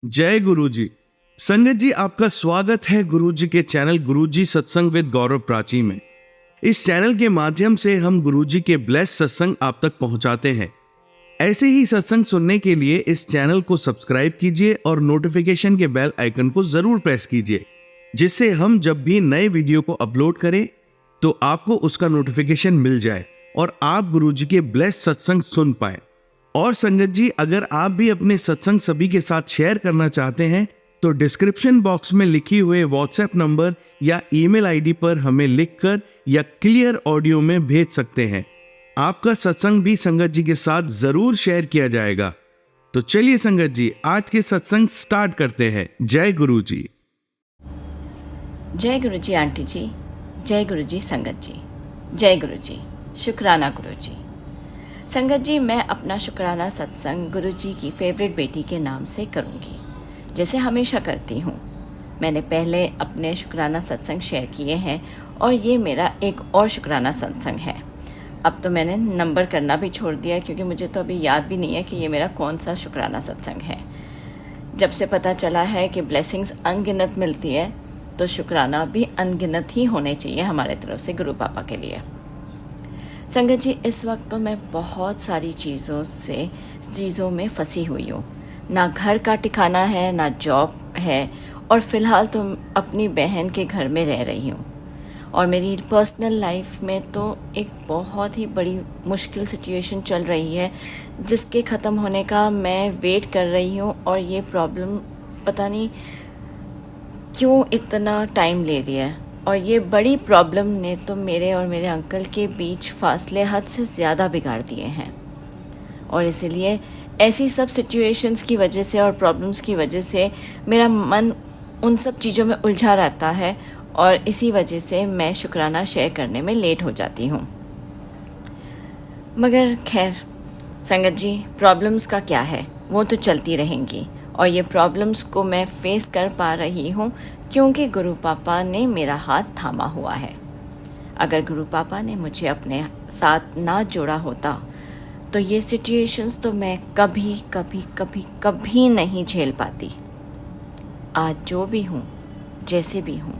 जय गुरु जी। संगत जी, आपका स्वागत है गुरु जी के चैनल गुरु जी सत्संग विद गौरव प्राची में। इस चैनल के माध्यम से हम गुरु जी के ब्लेस सत्संग आप तक पहुंचाते हैं। ऐसे ही सत्संग सुनने के लिए इस चैनल को सब्सक्राइब कीजिए और नोटिफिकेशन के बेल आइकन को जरूर प्रेस कीजिए, जिससे हम जब भी नए वीडियो को अपलोड करें तो आपको उसका नोटिफिकेशन मिल जाए और आप गुरु जी के ब्लेस सत्संग सुन पाए। और संगत जी, अगर आप भी अपने सत्संग सभी के साथ शेयर करना चाहते हैं तो डिस्क्रिप्शन बॉक्स में लिखी हुए व्हाट्सएप नंबर या ईमेल आईडी पर हमें लिखकर या क्लियर ऑडियो में भेज सकते हैं। आपका सत्संग भी संगत जी के साथ जरूर शेयर किया जाएगा। तो चलिए संगत जी, आज के सत्संग स्टार्ट करते हैं। जय गुरु जी। जय गुरु जी आंटी जी, जय गुरु जी संगत जी, जय गुरु जी, शुक्राना गुरु जी। संगत जी, मैं अपना शुक्राना सत्संग गुरु जी की फेवरेट बेटी के नाम से करूँगी, जैसे हमेशा करती हूँ। मैंने पहले अपने शुक्राना सत्संग शेयर किए हैं और ये मेरा एक और शुक्राना सत्संग है। अब तो मैंने नंबर करना भी छोड़ दिया, क्योंकि मुझे तो अभी याद भी नहीं है कि ये मेरा कौन सा शुक्राना सत्संग है। जब से पता चला है कि ब्लेसिंग्स अनगिनत मिलती है, तो शुक्राना भी अनगिनत ही होने चाहिए हमारे तरफ से गुरु पापा के लिए। संगत जी, इस वक्त तो मैं बहुत सारी चीज़ों में फंसी हुई हूँ। ना घर का ठिकाना है, ना जॉब है, और फ़िलहाल तो अपनी बहन के घर में रह रही हूँ। और मेरी पर्सनल लाइफ में तो एक बहुत ही बड़ी मुश्किल सिचुएशन चल रही है, जिसके ख़त्म होने का मैं वेट कर रही हूँ। और ये प्रॉब्लम पता नहीं क्यों इतना टाइम ले रही है। और ये बड़ी प्रॉब्लम ने तो मेरे और मेरे अंकल के बीच फासले हद से ज़्यादा बिगाड़ दिए हैं। और इसीलिए ऐसी सब सिचुएशंस की वजह से और प्रॉब्लम्स की वजह से मेरा मन उन सब चीज़ों में उलझा रहता है, और इसी वजह से मैं शुक्राना शेयर करने में लेट हो जाती हूँ। मगर खैर संगत जी, प्रॉब्लम्स का क्या है, वो तो चलती रहेंगी। और ये प्रॉब्लम्स को मैं फेस कर पा रही हूँ क्योंकि गुरु पापा ने मेरा हाथ थामा हुआ है। अगर गुरु पापा ने मुझे अपने साथ ना जोड़ा होता तो ये सिचुएशंस तो मैं कभी कभी कभी कभी नहीं झेल पाती। आज जो भी हूँ, जैसे भी हूँ,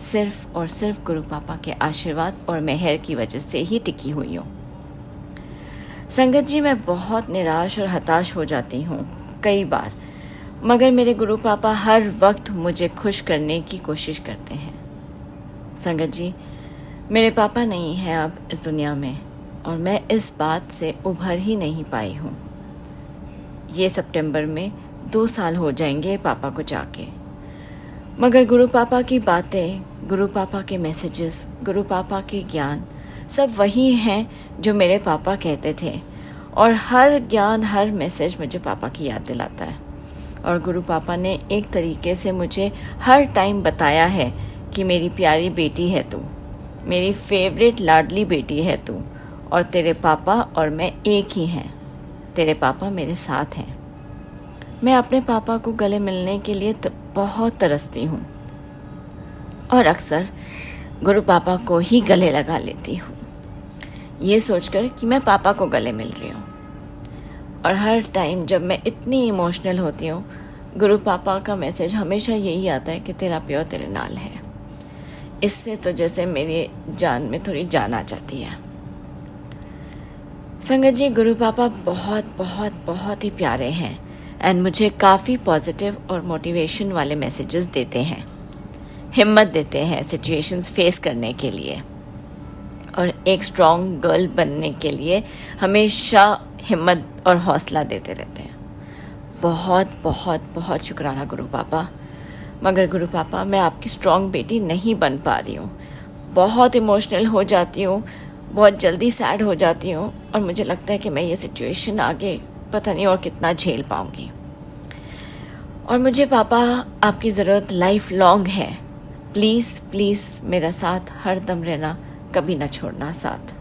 सिर्फ और सिर्फ गुरु पापा के आशीर्वाद और मेहर की वजह से ही टिकी हुई हूँ। संगत जी, मैं बहुत निराश और हताश हो जाती हूँ कई बार, मगर मेरे गुरु पापा हर वक्त मुझे खुश करने की कोशिश करते हैं। संगत जी, मेरे पापा नहीं हैं अब इस दुनिया में, और मैं इस बात से उभर ही नहीं पाई हूँ। ये सितंबर में 2 साल हो जाएंगे पापा को जाके। मगर गुरु पापा की बातें, गुरु पापा के मैसेजेस, गुरु पापा के ज्ञान सब वही हैं जो मेरे पापा कहते थे। और हर ज्ञान, हर मैसेज मुझे पापा की याद दिलाता है। और गुरु पापा ने एक तरीके से मुझे हर टाइम बताया है कि मेरी प्यारी बेटी है तू, मेरी फेवरेट लाडली बेटी है तू, और तेरे पापा और मैं एक ही हैं। तेरे पापा मेरे साथ हैं। मैं अपने पापा को गले मिलने के लिए बहुत तरसती हूँ, और अक्सर गुरु पापा को ही गले लगा लेती हूँ, ये सोचकर कि मैं पापा को गले मिल रही हूँ। और हर टाइम जब मैं इतनी इमोशनल होती हूँ, गुरु पापा का मैसेज हमेशा यही आता है कि तेरा प्यार तेरे नाल है। इससे तो जैसे मेरी जान में थोड़ी जान आ जाती है। संगत जी, गुरु पापा बहुत बहुत बहुत ही प्यारे हैं, एंड मुझे काफ़ी पॉजिटिव और मोटिवेशन वाले मैसेजेस देते हैं, हिम्मत देते हैं सिचुएशंस फेस करने के लिए, और एक स्ट्रॉन्ग गर्ल बनने के लिए हमेशा हिम्मत और हौसला देते रहते हैं। बहुत बहुत बहुत शुक्राना गुरु पापा। मगर गुरु पापा, मैं आपकी स्ट्रॉन्ग बेटी नहीं बन पा रही हूँ। बहुत इमोशनल हो जाती हूँ, बहुत जल्दी सैड हो जाती हूँ, और मुझे लगता है कि मैं ये सिचुएशन आगे पता नहीं और कितना झेल पाऊँगी। और मुझे पापा आपकी ज़रूरत लाइफ लॉन्ग है। प्लीज़ प्लीज़ मेरा साथ हर दम रहना, कभी ना छोड़ना साथ।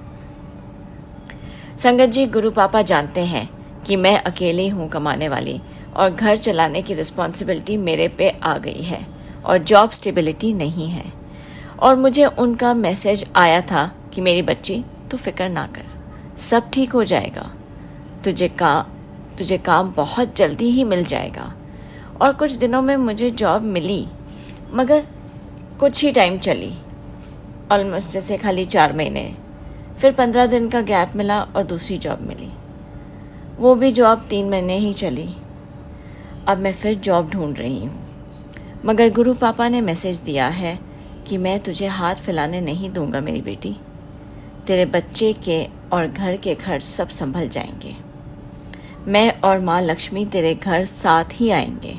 संगत जी, गुरु पापा जानते हैं कि मैं अकेली हूँ कमाने वाली, और घर चलाने की रिस्पॉन्सिबिलिटी मेरे पे आ गई है, और जॉब स्टेबिलिटी नहीं है। और मुझे उनका मैसेज आया था कि मेरी बच्ची, तू फिक्र ना कर, सब ठीक हो जाएगा, तुझे काम बहुत जल्दी ही मिल जाएगा। और कुछ दिनों में मुझे जॉब मिली, मगर कुछ ही टाइम चली, ऑलमोस्ट जैसे खाली 4 महीने। फिर 15 दिन का गैप मिला और दूसरी जॉब मिली। वो भी जॉब 3 महीने ही चली। अब मैं फिर जॉब ढूंढ रही हूँ, मगर गुरु पापा ने मैसेज दिया है कि मैं तुझे हाथ फैलाने नहीं दूंगा मेरी बेटी। तेरे बच्चे के और घर के खर्च सब संभल जाएंगे। मैं और माँ लक्ष्मी तेरे घर साथ ही आएंगे।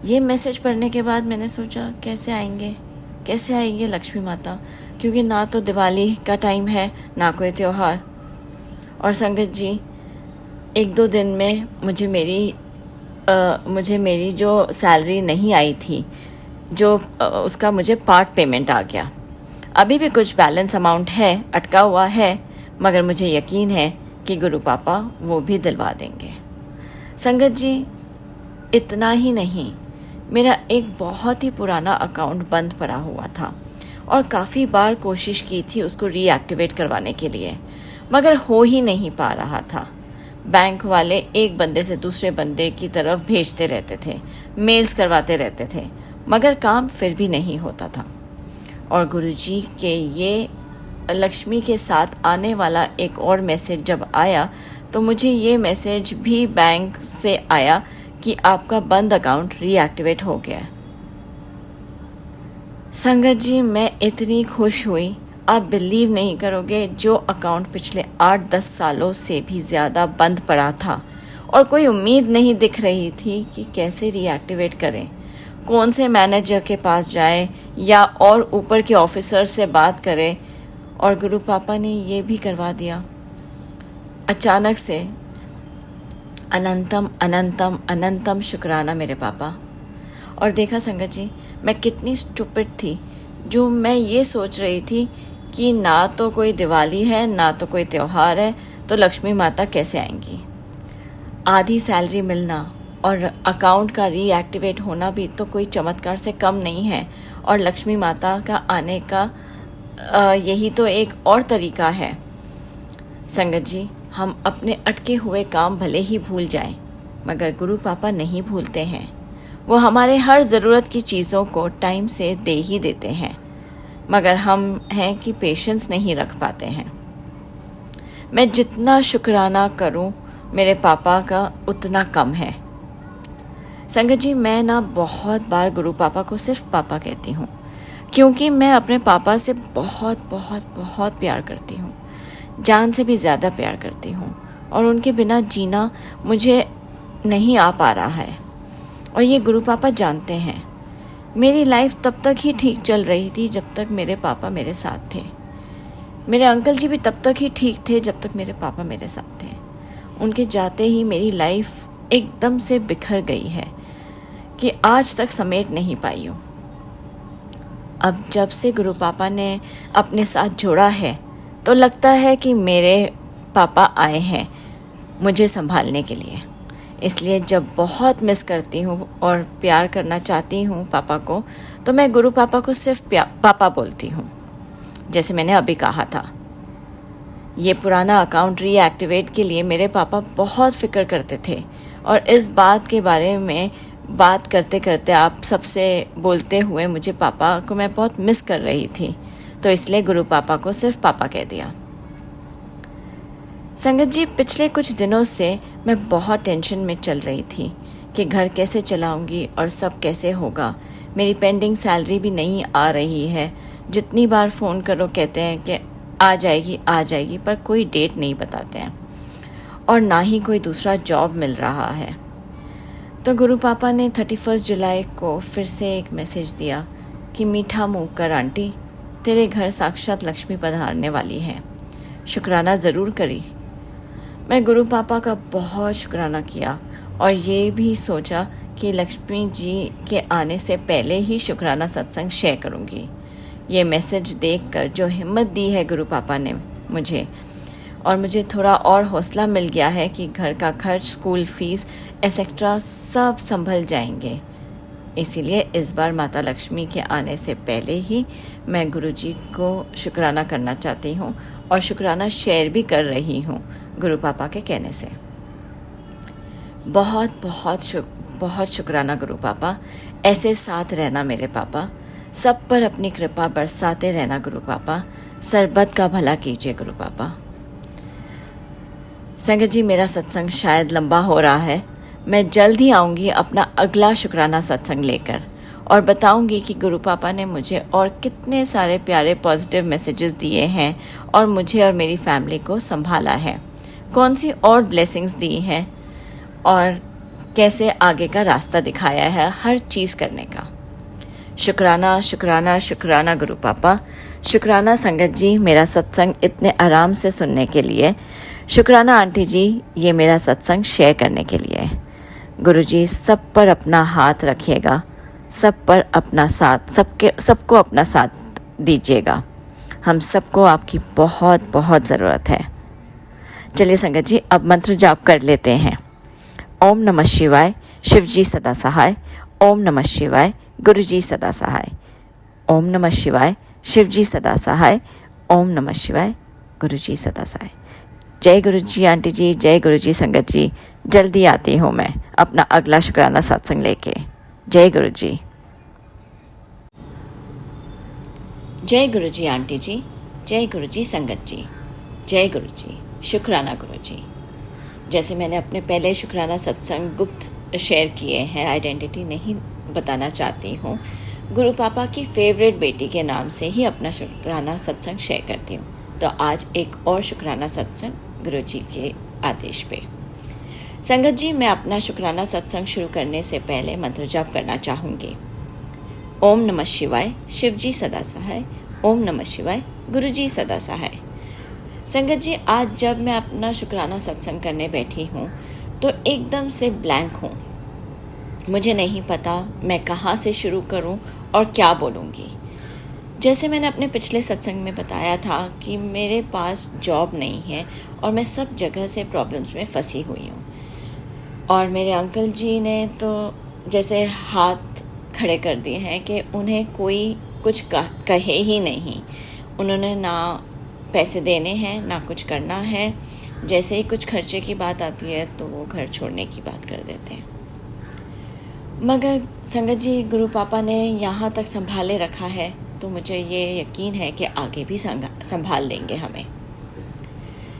ये मैसेज पढ़ने के बाद मैंने सोचा कैसे आएंगे लक्ष्मी माता, क्योंकि ना तो दिवाली का टाइम है ना कोई त्योहार। और संगत जी, 1-2 दिन में मुझे मेरी जो सैलरी नहीं आई थी, जो उसका मुझे पार्ट पेमेंट आ गया। अभी भी कुछ बैलेंस अमाउंट है, अटका हुआ है, मगर मुझे यकीन है कि गुरु पापा वो भी दिलवा देंगे। संगत जी, इतना ही नहीं, मेरा एक बहुत ही पुराना अकाउंट बंद पड़ा हुआ था और काफ़ी बार कोशिश की थी उसको रीएक्टिवेट करवाने के लिए, मगर हो ही नहीं पा रहा था। बैंक वाले एक बंदे से दूसरे बंदे की तरफ भेजते रहते थे, मेल्स करवाते रहते थे, मगर काम फिर भी नहीं होता था। और गुरुजी के ये लक्ष्मी के साथ आने वाला एक और मैसेज जब आया, तो मुझे ये मैसेज भी बैंक से आया कि आपका बंद अकाउंट रीएक्टिवेट हो गया। संगत जी, मैं इतनी खुश हुई, आप बिलीव नहीं करोगे। जो अकाउंट पिछले 8-10 सालों से भी ज़्यादा बंद पड़ा था और कोई उम्मीद नहीं दिख रही थी कि कैसे रीएक्टिवेट करें, कौन से मैनेजर के पास जाए या और ऊपर के ऑफिसर से बात करें, और गुरु पापा ने ये भी करवा दिया। अचानक से अनंतम अनंतम अनंतम शुक्राना मेरे पापा। और देखा संगत जी, मैं कितनी स्टूपिड थी जो मैं ये सोच रही थी कि ना तो कोई दिवाली है ना तो कोई त्योहार है, तो लक्ष्मी माता कैसे आएंगी। आधी सैलरी मिलना और अकाउंट का रीएक्टिवेट होना भी तो कोई चमत्कार से कम नहीं है, और लक्ष्मी माता का आने का यही तो एक और तरीका है। संगत जी, हम अपने अटके हुए काम भले ही भूल जाएं, मगर गुरु पापा नहीं भूलते हैं। वो हमारे हर ज़रूरत की चीज़ों को टाइम से दे ही देते हैं, मगर हम हैं कि पेशेंस नहीं रख पाते हैं। मैं जितना शुक्राना करूं मेरे पापा का उतना कम है। संगत जी, मैं ना बहुत बार गुरु पापा को सिर्फ पापा कहती हूँ, क्योंकि मैं अपने पापा से बहुत बहुत बहुत प्यार करती हूँ, जान से भी ज़्यादा प्यार करती हूँ, और उनके बिना जीना मुझे नहीं आ पा रहा है। और ये गुरु पापा जानते हैं। मेरी लाइफ तब तक ही ठीक चल रही थी जब तक मेरे पापा मेरे साथ थे। मेरे अंकल जी भी तब तक ही ठीक थे जब तक मेरे पापा मेरे साथ थे। उनके जाते ही मेरी लाइफ एकदम से बिखर गई है कि आज तक समेट नहीं पाई हूँ। अब जब से गुरु पापा ने अपने साथ जोड़ा है, तो लगता है कि मेरे पापा आए हैं मुझे संभालने के लिए। इसलिए जब बहुत मिस करती हूँ और प्यार करना चाहती हूँ पापा को, तो मैं गुरु पापा को सिर्फ पापा बोलती हूँ, जैसे मैंने अभी कहा था। ये पुराना अकाउंट रीएक्टिवेट के लिए मेरे पापा बहुत फिक्र करते थे, और इस बात के बारे में बात करते करते आप सबसे बोलते हुए मुझे पापा को मैं बहुत मिस कर रही थी, तो इसलिए गुरु पापा को सिर्फ पापा कह दिया। संगत जी, पिछले कुछ दिनों से मैं बहुत टेंशन में चल रही थी कि घर कैसे चलाऊंगी और सब कैसे होगा। मेरी पेंडिंग सैलरी भी नहीं आ रही है। जितनी बार फ़ोन करो कहते हैं कि आ जाएगी, पर कोई डेट नहीं बताते हैं, और ना ही कोई दूसरा जॉब मिल रहा है। तो गुरु पापा ने 31 जुलाई को फिर से एक मैसेज दिया कि मीठा मुँह कर आंटी, तेरे घर साक्षात लक्ष्मी पधारने वाली है, शुक्राना ज़रूर करी। मैं गुरु पापा का बहुत शुक्राना किया और ये भी सोचा कि लक्ष्मी जी के आने से पहले ही शुक्राना सत्संग शेयर करूँगी। ये मैसेज देखकर जो हिम्मत दी है गुरु पापा ने मुझे, और मुझे थोड़ा और हौसला मिल गया है कि घर का खर्च, स्कूल फीस एक्सेट्रा सब संभल जाएंगे। इसीलिए इस बार माता लक्ष्मी के आने से पहले ही मैं गुरुजी को शुक्राना करना चाहती हूँ, और शुक्राना शेयर भी कर रही हूँ गुरु पापा के कहने से। बहुत बहुत बहुत शुक्राना गुरु पापा। ऐसे साथ रहना मेरे पापा, सब पर अपनी कृपा बरसाते रहना गुरु पापा। सरबत का भला कीजिए गुरु पापा। संगत जी, मेरा सत्संग शायद लंबा हो रहा है। मैं जल्द ही आऊँगी अपना अगला शुक्राना सत्संग लेकर और बताऊंगी कि गुरु पापा ने मुझे और कितने सारे प्यारे पॉजिटिव मैसेजेस दिए हैं और मुझे और मेरी फैमिली को संभाला है, कौन सी और ब्लेसिंग्स दी हैं और कैसे आगे का रास्ता दिखाया है हर चीज़ करने का। शुक्राना शुक्राना शुक्राना गुरु पापा। शुक्राना संगत जी, मेरा सत्संग इतने आराम से सुनने के लिए। शुक्राना आंटी जी, ये मेरा सत्संग शेयर करने के लिए। गुरु जी सब पर अपना हाथ रखिएगा, सब पर अपना साथ, सबको अपना साथ दीजिएगा। हम सबको आपकी बहुत बहुत ज़रूरत है। चलिए संगत जी, अब मंत्र जाप कर लेते हैं। ओम नमः शिवाय, शिव जी सदा सहाय। ओम नमः शिवाय, गुरु जी सदा सहाय। ओम नमः शिवाय, शिव जी सदा सहाय। ओम नमः शिवाय, गुरु जी सदा सहाय। जय गुरु जी आंटी जी, जय गुरु जी संगत जी। जल्दी आती हूँ मैं अपना अगला शुक्राना सत्संग लेके। जय गुरु जी। जय गुरु जी आंटी जी, जय गुरु जी संगत जी। जय गुरु जी। शुक्राना गुरु जी। जैसे मैंने अपने पहले शुक्राना सत्संग गुप्त शेयर किए हैं, आइडेंटिटी नहीं बताना चाहती हूँ, गुरु पापा की फेवरेट बेटी के नाम से ही अपना शुक्राना सत्संग शेयर करती हूँ। तो आज एक और शुक्राना सत्संग गुरु जी के आदेश पे। संगत जी, मैं अपना शुक्राना सत्संग शुरू करने से पहले मंत्र जाप करना चाहूँगी। ओम नमः शिवाय, शिव जी सदा सहाय। ओम नमः शिवाय, गुरु जी सदा सहाय। संगत जी, आज जब मैं अपना शुक्राना सत्संग करने बैठी हूँ तो एकदम से ब्लैंक हूँ। मुझे नहीं पता मैं कहाँ से शुरू करूँ और क्या बोलूँगी। जैसे मैंने अपने पिछले सत्संग में बताया था कि मेरे पास जॉब नहीं है और मैं सब जगह से प्रॉब्लम्स में फंसी हुई हूँ। और मेरे अंकल जी ने तो जैसे हाथ खड़े कर दिए हैं कि उन्हें कोई कुछ कहे ही नहीं। उन्होंने ना पैसे देने हैं ना कुछ करना है। जैसे ही कुछ खर्चे की बात आती है तो वो घर छोड़ने की बात कर देते हैं। मगर संगत जी, गुरु पापा ने यहाँ तक संभाले रखा है तो मुझे ये यकीन है कि आगे भी संभाल लेंगे हमें।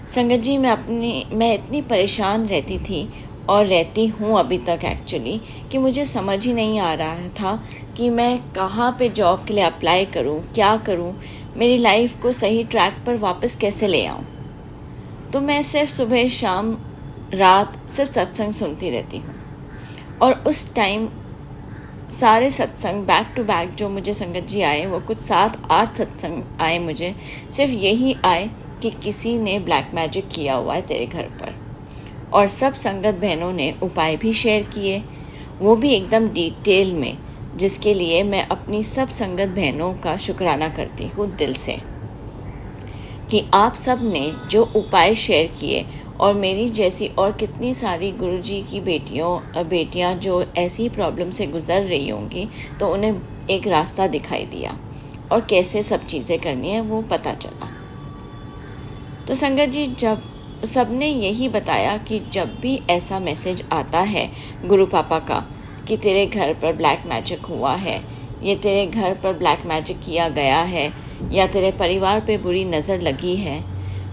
संगत जी, मैं इतनी परेशान रहती थी और रहती हूँ अभी तक एक्चुअली, कि मुझे समझ ही नहीं आ रहा था कि मैं कहाँ पे जॉब के लिए अप्लाई करूँ, क्या करूँ, मेरी लाइफ को सही ट्रैक पर वापस कैसे ले आऊँ। तो मैं सिर्फ सुबह शाम रात सिर्फ सत्संग सुनती रहती हूँ और उस टाइम सारे सत्संग बैक टू बैक जो मुझे संगत जी आए, वो कुछ 7-8 सत्संग आए मुझे, सिर्फ यही आए कि किसी ने ब्लैक मैजिक किया हुआ है तेरे घर पर। और सब संगत बहनों ने उपाय भी शेयर किए, वो भी एकदम डिटेल में, जिसके लिए मैं अपनी सब संगत बहनों का शुक्राना करती हूँ दिल से कि आप सब ने जो उपाय शेयर किए और मेरी जैसी और कितनी सारी गुरुजी की बेटियां जो ऐसी प्रॉब्लम से गुज़र रही होंगी तो उन्हें एक रास्ता दिखाई दिया और कैसे सब चीज़ें करनी है वो पता चला। तो संगत जी, जब सबने यही बताया कि जब भी ऐसा मैसेज आता है गुरु पापा का कि तेरे घर पर ब्लैक मैजिक हुआ है, ये तेरे घर पर ब्लैक मैजिक किया गया है या तेरे परिवार पे बुरी नज़र लगी है,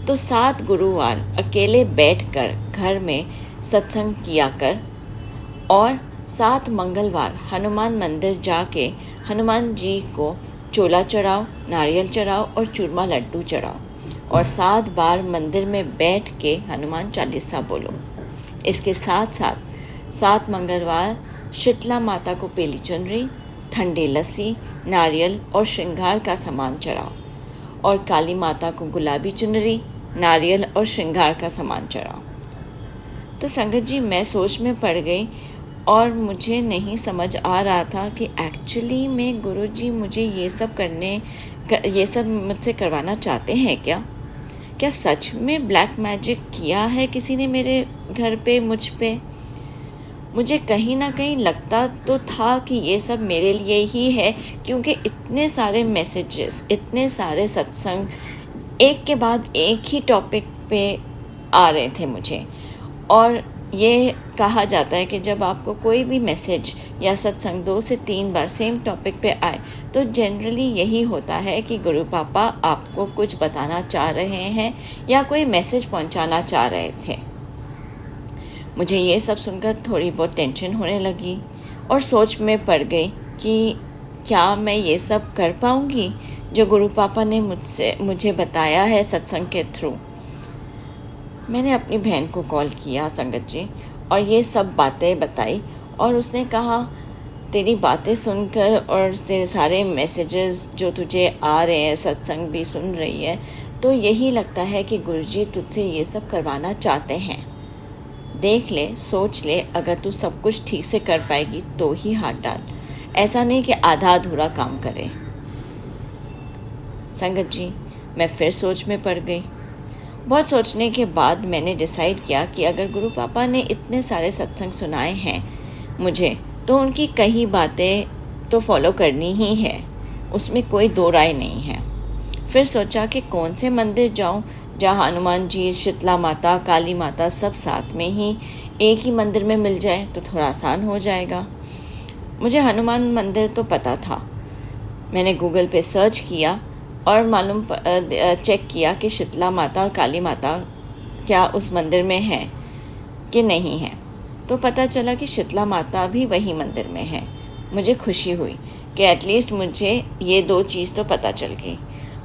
तो 7 गुरुवार अकेले बैठकर घर में सत्संग किया कर और 7 मंगलवार हनुमान मंदिर जाके हनुमान जी को चोला चढ़ाओ, नारियल चढ़ाओ और चूरमा लड्डू चढ़ाओ और 7 बार मंदिर में बैठ के हनुमान चालीसा बोलो। इसके साथ साथ 7 मंगलवार शीतला माता को पीली चुनरी, ठंडी लस्सी, नारियल और श्रृंगार का सामान चढ़ाओ और काली माता को गुलाबी चुनरी, नारियल और श्रृंगार का सामान चढ़ाओ। तो संगत जी, मैं सोच में पड़ गई और मुझे नहीं समझ आ रहा था कि एक्चुअली में गुरुजी मुझे ये सब मुझसे करवाना चाहते हैं क्या सच में ब्लैक मैजिक किया है किसी ने मेरे घर पे, मुझ पे। मुझे कहीं ना कहीं लगता तो था कि ये सब मेरे लिए ही है, क्योंकि इतने सारे मैसेजेस, इतने सारे सत्संग एक के बाद एक ही टॉपिक पे आ रहे थे मुझे। और ये कहा जाता है कि जब आपको कोई भी मैसेज या सत्संग 2 से 3 बार सेम टॉपिक पे आए तो जनरली यही होता है कि गुरु पापा आपको कुछ बताना चाह रहे हैं या कोई मैसेज पहुंचाना चाह रहे थे। मुझे ये सब सुनकर थोड़ी बहुत टेंशन होने लगी और सोच में पड़ गई कि क्या मैं ये सब कर पाऊँगी जो गुरु पापा ने मुझे बताया है सत्संग के थ्रू। मैंने अपनी बहन को कॉल किया संगत जी और ये सब बातें बताई और उसने कहा तेरी बातें सुनकर और तेरे सारे मैसेजेस जो तुझे आ रहे हैं, सत्संग भी सुन रही है, तो यही लगता है कि गुरुजी तुझसे ये सब करवाना चाहते हैं। देख ले, सोच ले, अगर तू सब कुछ ठीक से कर पाएगी तो ही हाथ डाल, ऐसा नहीं कि आधा अधूरा काम करे। संगत जी, मैं फिर सोच में पड़ गई। बहुत सोचने के बाद मैंने डिसाइड किया कि अगर गुरु पापा ने इतने सारे सत्संग सुनाए हैं मुझे, तो उनकी कई बातें तो फॉलो करनी ही है, उसमें कोई दो राय नहीं है। फिर सोचा कि कौन से मंदिर जाऊं जहां हनुमान जी, शीतला माता, काली माता सब साथ में ही एक ही मंदिर में मिल जाए तो थोड़ा आसान हो जाएगा। मुझे हनुमान मंदिर तो पता था, मैंने गूगल पे सर्च किया और चेक किया कि शीतला माता और काली माता क्या उस मंदिर में है कि नहीं है, तो पता चला कि शीतला माता भी वही मंदिर में है। मुझे खुशी हुई कि एटलीस्ट मुझे ये 2 चीज़ तो पता चल गई,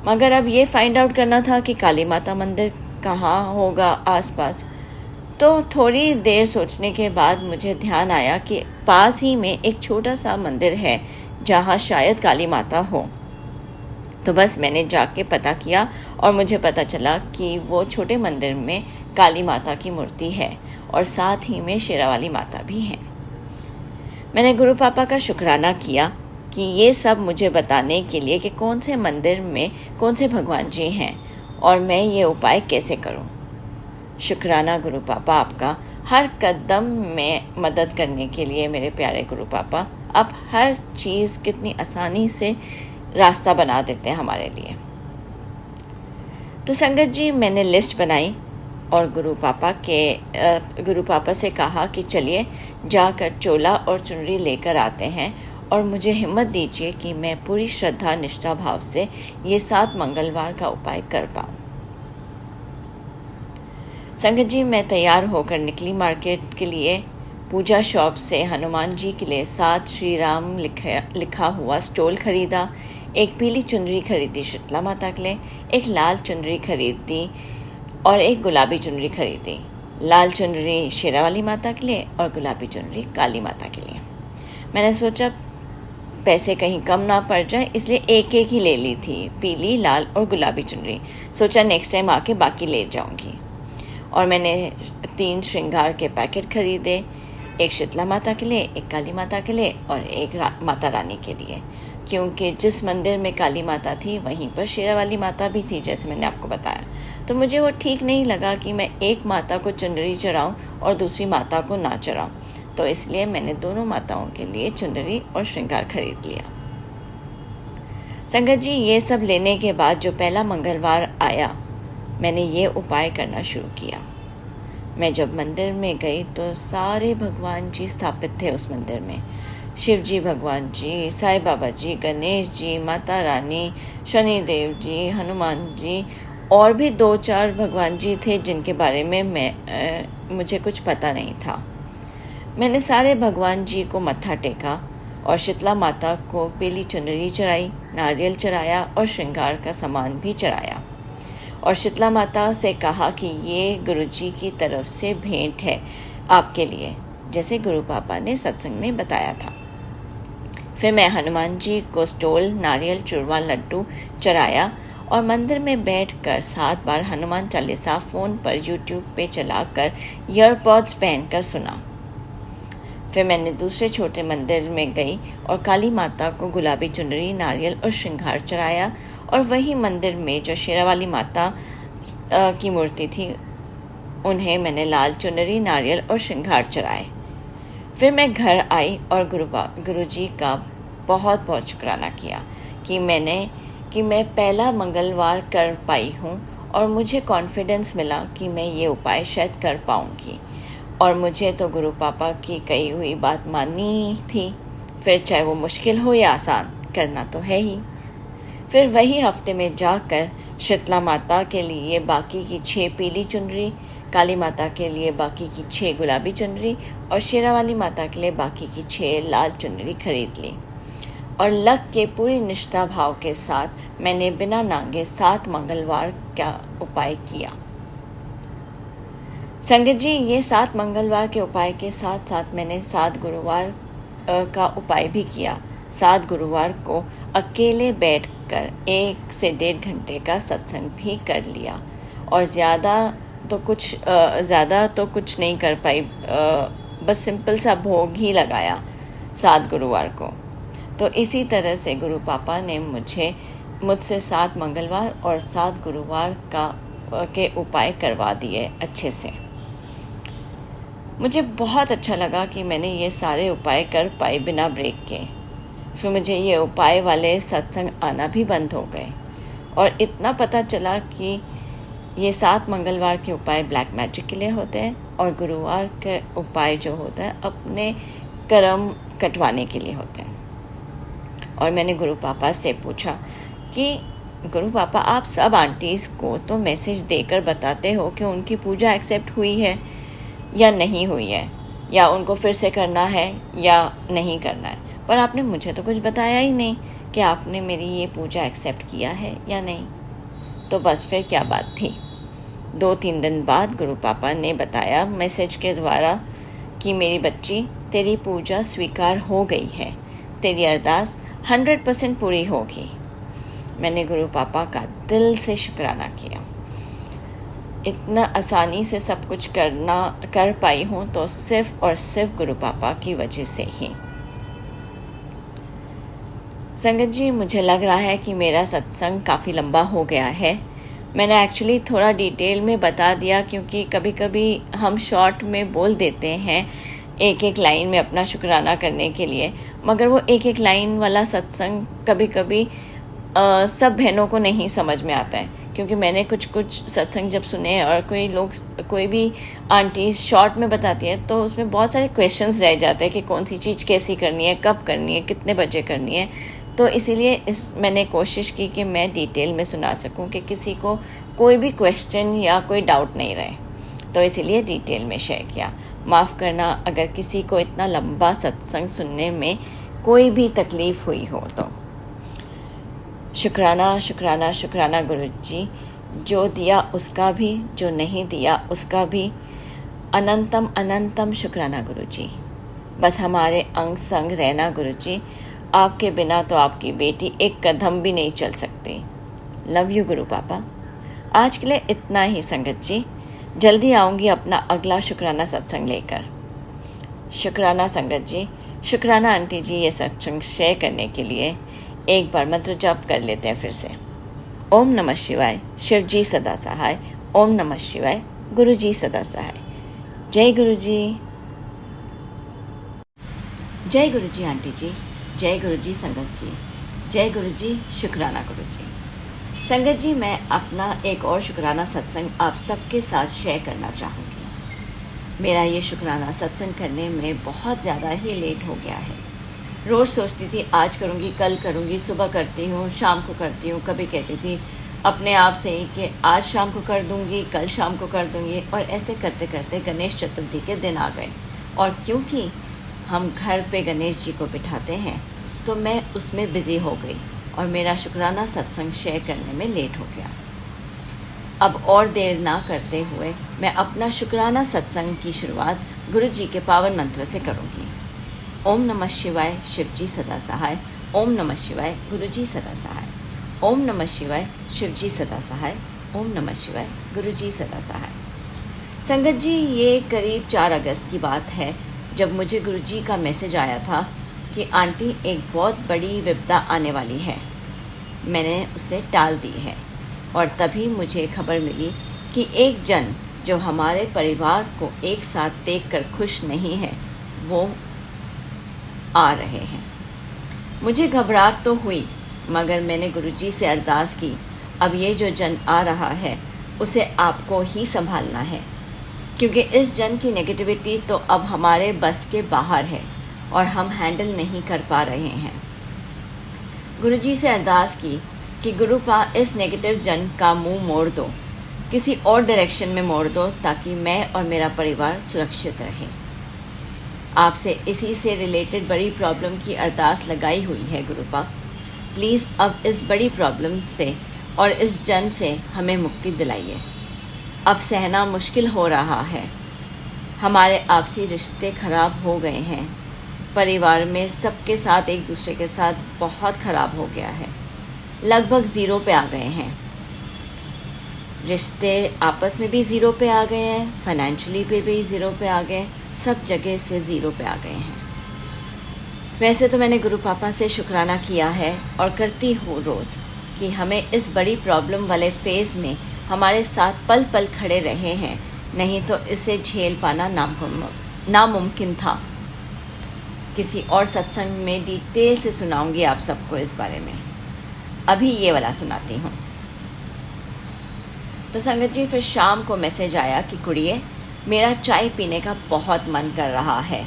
मगर अब ये फाइंड आउट करना था कि काली माता मंदिर कहाँ होगा आसपास। तो थोड़ी देर सोचने के बाद मुझे ध्यान आया कि पास ही में एक छोटा सा मंदिर है जहाँ शायद काली माता हो। तो बस मैंने जाके पता किया और मुझे पता चला कि वो छोटे मंदिर में काली माता की मूर्ति है और साथ ही में शेरावाली माता भी है। मैंने गुरु पापा का शुक्राना किया कि ये सब मुझे बताने के लिए कि कौन से मंदिर में कौन से भगवान जी हैं और मैं ये उपाय कैसे करूं। शुक्राना गुरु पापा आपका, हर कदम में मदद करने के लिए मेरे प्यारे गुरु पापा। आप हर चीज़ कितनी आसानी से रास्ता बना देते हैं हमारे लिए। तो संगत जी, मैंने लिस्ट बनाई और गुरु पापा से कहा कि चलिए जाकर चोला और चुनरी लेकर आते हैं और मुझे हिम्मत दीजिए कि मैं पूरी श्रद्धा निष्ठा भाव से ये 7 मंगलवार का उपाय कर पाऊँ। संगत जी, मैं तैयार होकर निकली मार्केट के लिए। पूजा शॉप से हनुमान जी के लिए 7 श्री राम लिखा हुआ स्टोल खरीदा, एक पीली चुनरी खरीदी शीतला माता के लिए, एक लाल चुनरी खरीदी और एक गुलाबी चुनरी खरीदी। लाल चुनरी शेरावाली माता के लिए और गुलाबी चुनरी काली माता के लिए। मैंने सोचा पैसे कहीं कम ना पड़ जाए, इसलिए एक एक ही ले ली थी, पीली, लाल और गुलाबी चुनरी। सोचा नेक्स्ट टाइम आके बाकी ले जाऊंगी। और मैंने 3 श्रृंगार के पैकेट खरीदे, एक शीतला माता के लिए, एक काली माता के लिए और एक माता रानी के लिए, क्योंकि जिस मंदिर में काली माता थी वहीं पर शेरावाली माता भी थी, जैसे मैंने आपको बताया। तो मुझे वो ठीक नहीं लगा कि मैं एक माता को चुनरी चढ़ाऊँ और दूसरी माता को ना चढ़ाऊँ, तो इसलिए मैंने दोनों माताओं के लिए चुनरी और श्रृंगार खरीद लिया। संगत जी, ये सब लेने के बाद जो पहला मंगलवार आया, मैंने ये उपाय करना शुरू किया। मैं जब मंदिर में गई तो सारे भगवान जी स्थापित थे उस मंदिर में। शिव जी भगवान जी, साईं बाबा जी, गणेश जी, माता रानी, शनिदेव जी, हनुमान जी और भी 2-4 भगवान जी थे जिनके बारे में मुझे कुछ पता नहीं था। मैंने सारे भगवान जी को मत्था टेका और शीतला माता को पीली चुनरी चढ़ाई, नारियल चढ़ाया और श्रृंगार का सामान भी चढ़ाया और शीतला माता से कहा कि ये गुरुजी की तरफ से भेंट है आपके लिए, जैसे गुरु पापा ने सत्संग में बताया था। फिर मैं हनुमान जी को स्टोल, नारियल, चूरमा, लड्डू चढ़ाया और मंदिर में बैठकर 7 बार हनुमान चालीसा फ़ोन पर यूट्यूब पे चलाकर ईयरपॉड्स पहनकर सुना। फिर मैंने दूसरे छोटे मंदिर में गई और काली माता को गुलाबी चुनरी, नारियल और श्रृंगार चढ़ाया और वही मंदिर में जो शेरावाली माता की मूर्ति थी उन्हें मैंने लाल चुनरी, नारियल और श्रृंगार चढ़ाए। फिर मैं घर आई और गुरुजी का बहुत बहुत शुक्राना किया कि मैं पहला मंगलवार कर पाई हूँ और मुझे कॉन्फिडेंस मिला कि मैं ये उपाय शायद कर पाऊँगी। और मुझे तो गुरु पापा की कही हुई बात माननी ही थी। फिर चाहे वो मुश्किल हो या आसान, करना तो है ही। फिर वही हफ्ते में जाकर शीतला माता के लिए बाकी की 6 पीली चुनरी, काली माता के लिए बाकी की 6 गुलाबी चुनरी और शेरावाली माता के लिए बाकी की 6 लाल चुनरी खरीद ली। और लग के पूरी निष्ठा भाव के साथ मैंने बिना नांगे 7 मंगलवार का उपाय किया। संगत जी, ये 7 मंगलवार के उपाय के साथ साथ मैंने 7 गुरुवार का उपाय भी किया। 7 गुरुवार को अकेले बैठकर 1 से 1.5 घंटे का सत्संग भी कर लिया। और ज़्यादा तो कुछ नहीं कर पाई, बस सिंपल सा भोग ही लगाया 7 गुरुवार को। तो इसी तरह से गुरु पापा ने मुझसे 7 मंगलवार और 7 गुरुवार के उपाय करवा दिए अच्छे से। मुझे बहुत अच्छा लगा कि मैंने ये सारे उपाय कर पाए बिना ब्रेक के। फिर मुझे ये उपाय वाले सत्संग आना भी बंद हो गए और इतना पता चला कि ये 7 मंगलवार के उपाय ब्लैक मैजिक के लिए होते हैं और गुरुवार के उपाय जो होता है अपने कर्म कटवाने के लिए होते हैं। और मैंने गुरु पापा से पूछा कि गुरु पापा, आप सब आंटीज़ को तो मैसेज देकर बताते हो कि उनकी पूजा एक्सेप्ट हुई है या नहीं हुई है, या उनको फिर से करना है या नहीं करना है, पर आपने मुझे तो कुछ बताया ही नहीं कि आपने मेरी ये पूजा एक्सेप्ट किया है या नहीं। तो बस फिर क्या बात थी। 2-3 दिन बाद गुरु पापा ने बताया मैसेज के द्वारा कि मेरी बच्ची, तेरी पूजा स्वीकार हो गई है, तेरी अरदास 100% पूरी होगी। मैंने गुरु पापा का दिल से शुक्राना किया। इतना आसानी से सब कुछ कर पाई हूँ तो सिर्फ और सिर्फ गुरु पापा की वजह से ही। संगत जी, मुझे लग रहा है कि मेरा सत्संग काफ़ी लंबा हो गया है। मैंने एक्चुअली थोड़ा डिटेल में बता दिया क्योंकि कभी कभी हम शॉर्ट में बोल देते हैं एक लाइन में अपना शुक्राना करने के लिए, मगर वो एक लाइन वाला सत्संग कभी कभी सब बहनों को नहीं समझ में आता है। क्योंकि मैंने कुछ सत्संग जब सुने और कोई भी आंटी शॉर्ट में बताती है तो उसमें बहुत सारे क्वेश्चंस रह जाते हैं कि कौन सी चीज़ कैसी करनी है, कब करनी है, कितने बजे करनी है। तो इसीलिए मैंने कोशिश की कि मैं डिटेल में सुना सकूं कि किसी को कोई भी क्वेश्चन या कोई डाउट नहीं रहे, तो इसीलिए डिटेल में शेयर किया। माफ़ करना अगर किसी को इतना लंबा सत्संग सुनने में कोई भी तकलीफ़ हुई हो तो। शुक्राना शुक्राना शुक्राना गुरु जी, जो दिया उसका भी, जो नहीं दिया उसका भी, अनंतम अनंतम शुक्राना गुरु जी। बस हमारे अंग संग रहना गुरु जी, आपके बिना तो आपकी बेटी एक कदम भी नहीं चल सकती। लव यू गुरु पापा। आज के लिए इतना ही संगत जी, जल्दी आऊँगी अपना अगला शुक्राना सत्संग लेकर। शुक्राना संगत जी, शुक्राना आंटी जी ये सत्संग शेयर करने के लिए। एक बार मंत्र जप कर लेते हैं फिर से। ओम नमः शिवाय, शिव जी सदा सहाय। ओम नमः शिवाय, गुरु जी सदा सहाय। जय गुरु जी। जय गुरु जी आंटी जी, जय गुरु जी संगत जी, जय गुरु जी शुक्राना गुरु जी। संगत जी, मैं अपना एक और शुक्राना सत्संग आप सबके साथ शेयर करना चाहूँगी। मेरा ये शुक्राना सत्संग करने में बहुत ज़्यादा ही लेट हो गया है। रोज़ सोचती थी आज करूँगी, कल करूँगी, सुबह करती हूँ, शाम को करती हूँ। कभी कहती थी अपने आप से ही कि आज शाम को कर दूँगी, कल शाम को कर दूँगी, और ऐसे करते करते गणेश चतुर्थी के दिन आ गए। और क्योंकि हम घर पे गणेश जी को बिठाते हैं तो मैं उसमें बिज़ी हो गई और मेरा शुक्राना सत्संग शेयर करने में लेट हो गया। अब और देर ना करते हुए मैं अपना शुक्राना सत्संग की शुरुआत गुरु जी के पावन मंत्र से करूँगी। ओम नमः शिवाय, शिव जी सदा सहाय। ओम नमः शिवाय, गुरु जी सदा सहाय। ओम नमः शिवाय, शिव जी सदा सहाय। ओम नमः शिवाय, गुरु जी सदा सहाय। संगत जी, ये करीब 4 अगस्त की बात है जब मुझे गुरु जी का मैसेज आया था कि आंटी एक बहुत बड़ी विपदा आने वाली है। मैंने उसे टाल दी है और तभी मुझे खबर मिली कि एक जन जो हमारे परिवार को एक साथ देखकर खुश नहीं है वो आ रहे हैं। मुझे घबराहट तो हुई, मगर मैंने गुरुजी से अरदास की, अब ये जो जन आ रहा है उसे आपको ही संभालना है, क्योंकि इस जन की नेगेटिविटी तो अब हमारे बस के बाहर है और हम हैंडल नहीं कर पा रहे हैं। गुरुजी से अरदास की कि गुरुपा इस नेगेटिव जन का मुंह मोड़ दो, किसी और डायरेक्शन में मोड़ दो, ताकि मैं और मेरा परिवार सुरक्षित रहे। आपसे इसी से रिलेटेड बड़ी प्रॉब्लम की अरदास लगाई हुई है गुरुपा। प्लीज़ अब इस बड़ी प्रॉब्लम से और इस जन से हमें मुक्ति दिलाइए। अब सहना मुश्किल हो रहा है। हमारे आपसी रिश्ते खराब हो गए हैं। परिवार में सबके साथ, एक दूसरे के साथ बहुत ख़राब हो गया है। लगभग ज़ीरो पे आ गए हैं। रिश्ते आपस में भी ज़ीरो पे आ गए हैं, फाइनेंशियली पे भी ज़ीरो पे आ गए, सब जगह से ज़ीरो पे आ गए हैं। वैसे तो मैंने गुरु पापा से शुक्राना किया है और करती हूँ रोज़ कि हमें इस बड़ी प्रॉब्लम वाले फेज़ में हमारे साथ पल पल खड़े रहे हैं, नहीं तो इसे झेल पाना नामुमकिन था। किसी और सत्संग में डिटेल से सुनाऊंगी आप सबको इस बारे में। अभी ये वाला सुनाती हूँ। तो संगत जी, फिर शाम को मैसेज आया कि कुड़िए, मेरा चाय पीने का बहुत मन कर रहा है,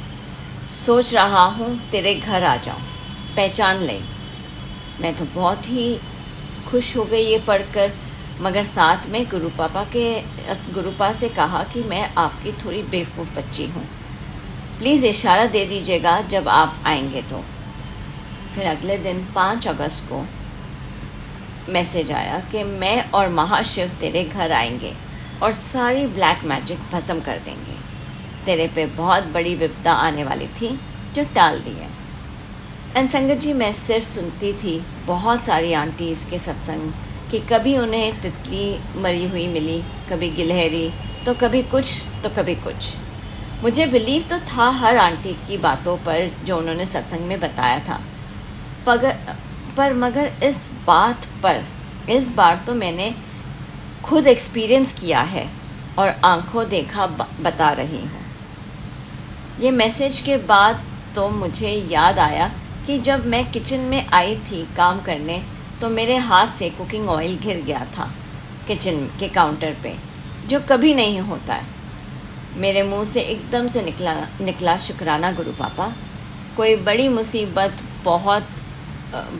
सोच रहा हूँ तेरे घर आ जाऊँ, पहचान ले। मैं तो बहुत ही खुश हो गई ये पढ़कर, मगर साथ में गुरुपा से कहा कि मैं आपकी थोड़ी बेवकूफ़ बच्ची हूँ, प्लीज़ इशारा दे दीजिएगा जब आप आएंगे तो। फिर अगले दिन 5 अगस्त को मैसेज आया कि मैं और महाशिव तेरे घर आएंगे और सारी ब्लैक मैजिक भस्म कर देंगे। तेरे पे बहुत बड़ी विपदा आने वाली थी जो टाल दी है। एंड संगत जी, मैं सिर्फ सुनती थी बहुत सारी आंटीज़ के सत्संग कि कभी उन्हें तितली मरी हुई मिली, कभी गिलहरी, तो कभी कुछ तो कभी कुछ। मुझे बिलीव तो था हर आंटी की बातों पर जो उन्होंने सत्संग में बताया था, मगर इस बार तो मैंने खुद एक्सपीरियंस किया है और आंखों देखा बता रही हूँ। ये मैसेज के बाद तो मुझे याद आया कि जब मैं किचन में आई थी काम करने, तो मेरे हाथ से कुकिंग ऑयल गिर गया था किचन के काउंटर पे, जो कभी नहीं होता है। मेरे मुंह से एकदम से निकला शुक्राना गुरु पापा। कोई बड़ी मुसीबत बहुत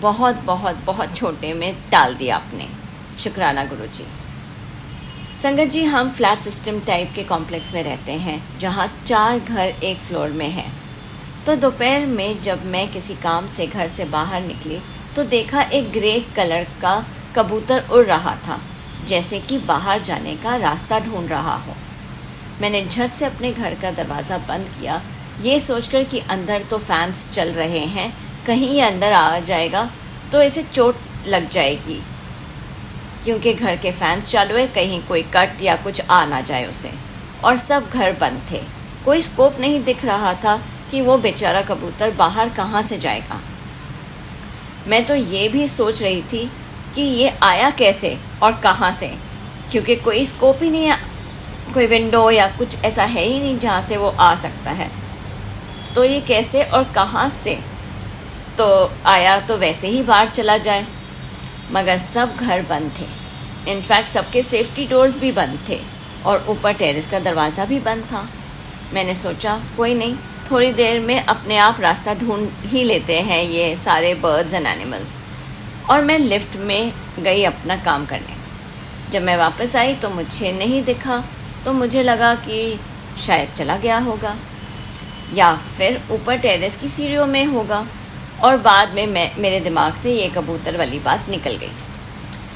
बहुत बहुत बहुत छोटे में टाल दिया आपने, शुक्राना गुरु जी। संगत जी, हम फ्लैट सिस्टम टाइप के कॉम्प्लेक्स में रहते हैं जहाँ 4 घर एक फ्लोर में हैं। तो दोपहर में जब मैं किसी काम से घर से बाहर निकली तो देखा एक ग्रे कलर का कबूतर उड़ रहा था, जैसे कि बाहर जाने का रास्ता ढूंढ रहा हो। मैंने झट से अपने घर का दरवाज़ा बंद किया, ये सोचकर कि अंदर तो फैंस चल रहे हैं, कहीं ये अंदर आ जाएगा तो इसे चोट लग जाएगी, क्योंकि घर के फैंस चालू है, कहीं कोई कट या कुछ आ ना जाए उसे। और सब घर बंद थे, कोई स्कोप नहीं दिख रहा था कि वो बेचारा कबूतर बाहर कहाँ से जाएगा। मैं तो ये भी सोच रही थी कि ये आया कैसे और कहाँ से, क्योंकि कोई स्कोप ही नहीं है, कोई विंडो या कुछ ऐसा है ही नहीं जहाँ से वो आ सकता है। तो ये कैसे और कहाँ से तो आया, तो वैसे ही बाहर चला जाए। मगर सब घर बंद थे, इनफैक्ट सबके सेफ्टी डोर्स भी बंद थे और ऊपर टेरेस का दरवाज़ा भी बंद था। मैंने सोचा कोई नहीं, थोड़ी देर में अपने आप रास्ता ढूंढ ही लेते हैं ये सारे बर्ड्स एंड एनिमल्स। और मैं लिफ्ट में गई अपना काम करने। जब मैं वापस आई तो मुझे नहीं दिखा, तो मुझे लगा कि शायद चला गया होगा या फिर ऊपर टेरेस की सीढ़ियों में होगा। और बाद में मेरे दिमाग से ये कबूतर वाली बात निकल गई।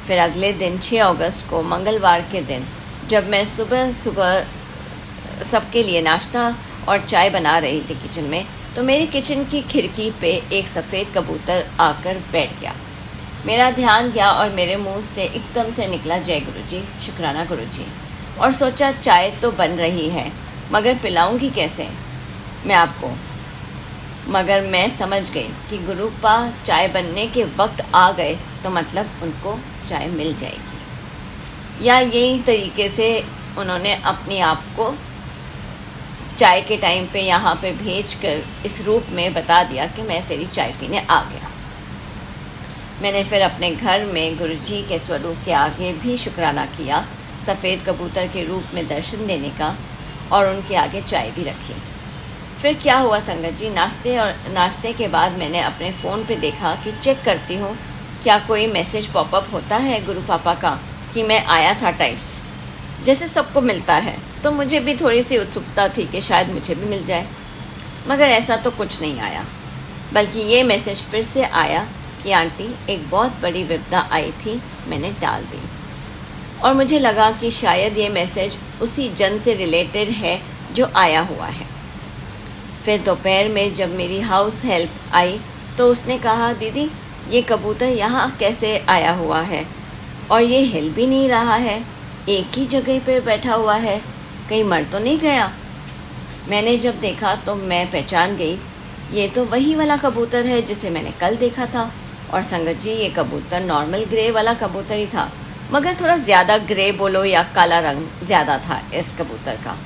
फिर अगले दिन 6 अगस्त को मंगलवार के दिन जब मैं सुबह सबके लिए नाश्ता और चाय बना रही थी किचन में, तो मेरी किचन की खिड़की पे एक सफ़ेद कबूतर आकर बैठ गया। मेरा ध्यान गया और मेरे मुंह से एकदम से निकला जय गुरुजी, शुक्राना गुरुजी। और सोचा चाय तो बन रही है, मगर पिलाऊंगी कैसे मैं आपको। मगर मैं समझ गई कि गुरुपा चाय बनने के वक्त आ गए तो मतलब उनको चाय मिल जाएगी, या यही तरीके से उन्होंने अपने आप को चाय के टाइम पे यहाँ पे भेजकर इस रूप में बता दिया कि मैं तेरी चाय पीने आ गया। मैंने फिर अपने घर में गुरुजी के स्वरूप के आगे भी शुक्राना किया, सफ़ेद कबूतर के रूप में दर्शन देने का, और उनके आगे चाय भी रखी। फिर क्या हुआ संगत जी, नाश्ते के बाद मैंने अपने फ़ोन पे देखा कि चेक करती हूँ क्या कोई मैसेज पॉपअप होता है गुरु पापा का कि मैं आया था टाइप्स, जैसे सबको मिलता है। तो मुझे भी थोड़ी सी उत्सुकता थी कि शायद मुझे भी मिल जाए, मगर ऐसा तो कुछ नहीं आया। बल्कि ये मैसेज फिर से आया कि आंटी एक बहुत बड़ी विपदा आई थी, मैंने डाल दी। और मुझे लगा कि शायद ये मैसेज उसी जन से रिलेटेड है जो आया हुआ है। फिर दोपहर में जब मेरी हाउस हेल्प आई तो उसने कहा, दीदी ये कबूतर यहाँ कैसे आया हुआ है और ये हिल भी नहीं रहा है, एक ही जगह पे बैठा हुआ है, कहीं मर तो नहीं गया। मैंने जब देखा तो मैं पहचान गई, ये तो वही वाला कबूतर है जिसे मैंने कल देखा था। और संगत जी ये कबूतर नॉर्मल ग्रे वाला कबूतर ही था, मगर थोड़ा ज़्यादा ग्रे बोलो या काला रंग ज़्यादा था इस कबूतर का।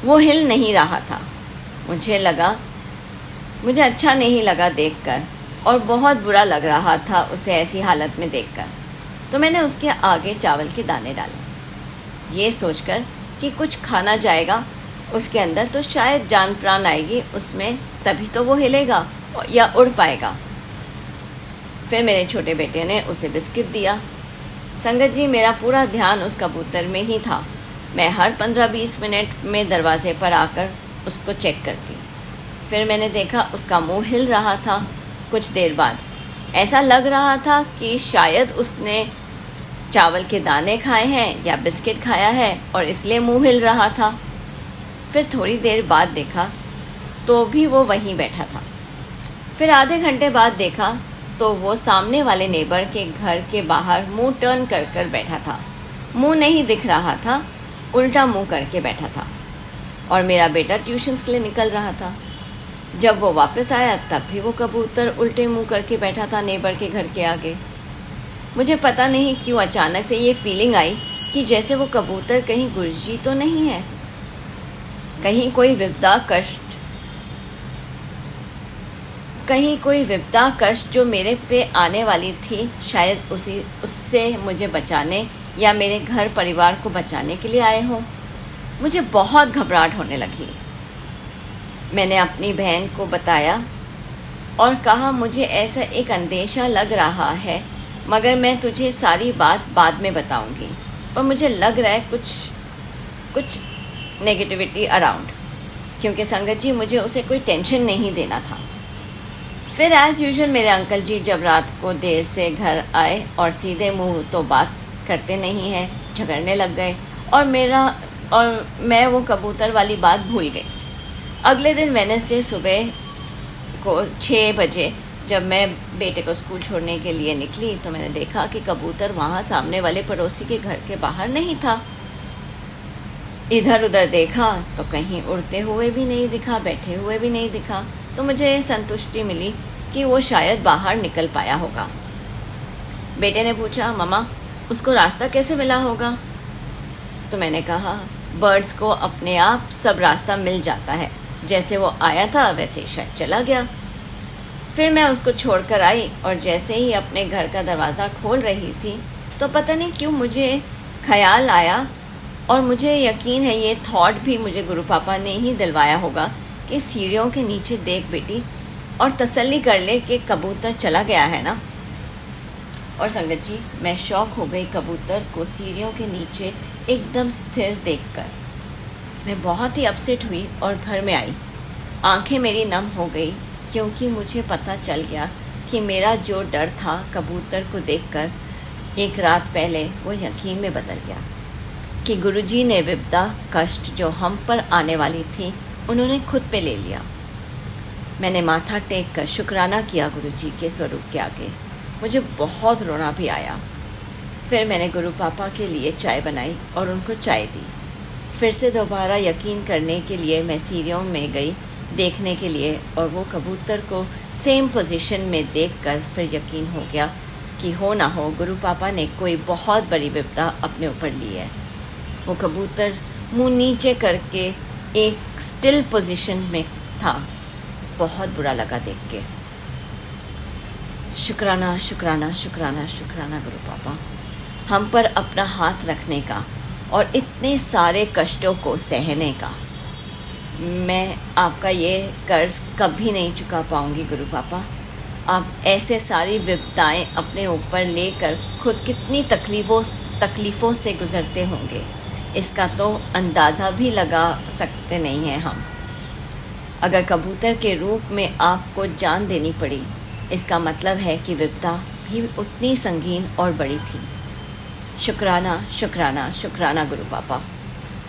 वो हिल नहीं रहा था। मुझे अच्छा नहीं लगा देखकर और बहुत बुरा लग रहा था उसे ऐसी हालत में देखकर। तो मैंने उसके आगे चावल के दाने डाले, ये सोचकर कि कुछ खाना जाएगा उसके अंदर तो शायद जान प्राण आएगी उसमें, तभी तो वो हिलेगा या उड़ पाएगा। फिर मेरे छोटे बेटे ने उसे बिस्किट दिया। संगत जी मेरा पूरा ध्यान उस कबूतर में ही था। मैं हर 15-20 मिनट में दरवाजे पर आकर उसको चेक करती। फिर मैंने देखा उसका मुंह हिल रहा था। कुछ देर बाद ऐसा लग रहा था कि शायद उसने चावल के दाने खाए हैं या बिस्किट खाया है और इसलिए मुंह हिल रहा था। फिर थोड़ी देर बाद देखा तो भी वो वहीं बैठा था। फिर आधे घंटे बाद देखा तो वो सामने वाले नेबर के घर के बाहर मुंह टर्न कर कर बैठा था। मुंह नहीं दिख रहा था, उल्टा मुंह करके बैठा था। और मेरा बेटा ट्यूशन्स के लिए निकल रहा था। जब वो वापस आया तब भी वो कबूतर उल्टे मुंह करके बैठा था नेबर के घर के आगे। मुझे पता नहीं क्यों अचानक से ये फीलिंग आई कि जैसे वो कबूतर कहीं गुरुजी तो नहीं है, कहीं कोई विपदा कष्ट जो मेरे पे आने वाली थी, शायद उससे मुझे बचाने या मेरे घर परिवार को बचाने के लिए आए हों। मुझे बहुत घबराहट होने लगी। मैंने अपनी बहन को बताया और कहा, मुझे ऐसा एक अंदेशा लग रहा है, मगर मैं तुझे सारी बात बाद में बताऊंगी, पर मुझे लग रहा है कुछ नेगेटिविटी अराउंड, क्योंकि संगत जी मुझे उसे कोई टेंशन नहीं देना था। फिर एज़ यूजुअल मेरे अंकल जी जब रात को देर से घर आए और सीधे मुंह तो बात करते नहीं हैं, झगड़ने लग गए और मैं वो कबूतर वाली बात भूल गई। अगले दिन वेडनेसडे सुबह को 6 बजे जब मैं बेटे को स्कूल छोड़ने के लिए निकली तो मैंने देखा कि कबूतर वहाँ सामने वाले पड़ोसी के घर के बाहर नहीं था। इधर उधर देखा तो कहीं उड़ते हुए भी नहीं दिखा, बैठे हुए भी नहीं दिखा। तो मुझे संतुष्टि मिली कि वो शायद बाहर निकल पाया होगा। बेटे ने पूछा, मम्मा उसको रास्ता कैसे मिला होगा? तो मैंने कहा, बर्ड्स को अपने आप सब रास्ता मिल जाता है, जैसे वो आया था वैसे ही शायद चला गया। फिर मैं उसको छोड़कर आई और जैसे ही अपने घर का दरवाज़ा खोल रही थी तो पता नहीं क्यों मुझे ख्याल आया, और मुझे यकीन है ये थॉट भी मुझे गुरु पापा ने ही दिलवाया होगा कि सीढ़ियों के नीचे देख बेटी और तसल्ली कर ले कि कबूतर चला गया है ना। और संगत जी मैं शॉक हो गई कबूतर को सीढ़ियों के नीचे एकदम स्थिर देखकर। मैं बहुत ही अपसेट हुई और घर में आई। आंखें मेरी नम हो गई क्योंकि मुझे पता चल गया कि मेरा जो डर था कबूतर को देखकर एक रात पहले वो यकीन में बदल गया कि गुरुजी ने विपदा कष्ट जो हम पर आने वाली थी उन्होंने खुद पे ले लिया। मैंने माथा टेक कर शुक्राना किया गुरुजी के स्वरूप के आगे। मुझे बहुत रोना भी आया। फिर मैंने गुरु पापा के लिए चाय बनाई और उनको चाय दी। फिर से दोबारा यकीन करने के लिए मैं सीढ़ियों में गई देखने के लिए, और वो कबूतर को सेम पोजीशन में देखकर फिर यकीन हो गया कि हो ना हो गुरु पापा ने कोई बहुत बड़ी विपदा अपने ऊपर ली है। वो कबूतर मुंह नीचे करके एक स्टिल पोजीशन में था। बहुत बुरा लगा देख के। शुक्राना शुक्राना शुक्राना शुक्राना गुरु पापा, हम पर अपना हाथ रखने का और इतने सारे कष्टों को सहने का। मैं आपका ये कर्ज कभी नहीं चुका पाऊंगी गुरु पापा। आप ऐसे सारी विपदाएं अपने ऊपर लेकर खुद कितनी तकलीफ़ों से गुज़रते होंगे, इसका तो अंदाज़ा भी लगा सकते नहीं हैं हम। अगर कबूतर के रूप में आपको जान देनी पड़ी, इसका मतलब है कि विपदा भी उतनी संगीन और बड़ी थी। शुक्राना शुक्राना शुक्राना गुरु पापा।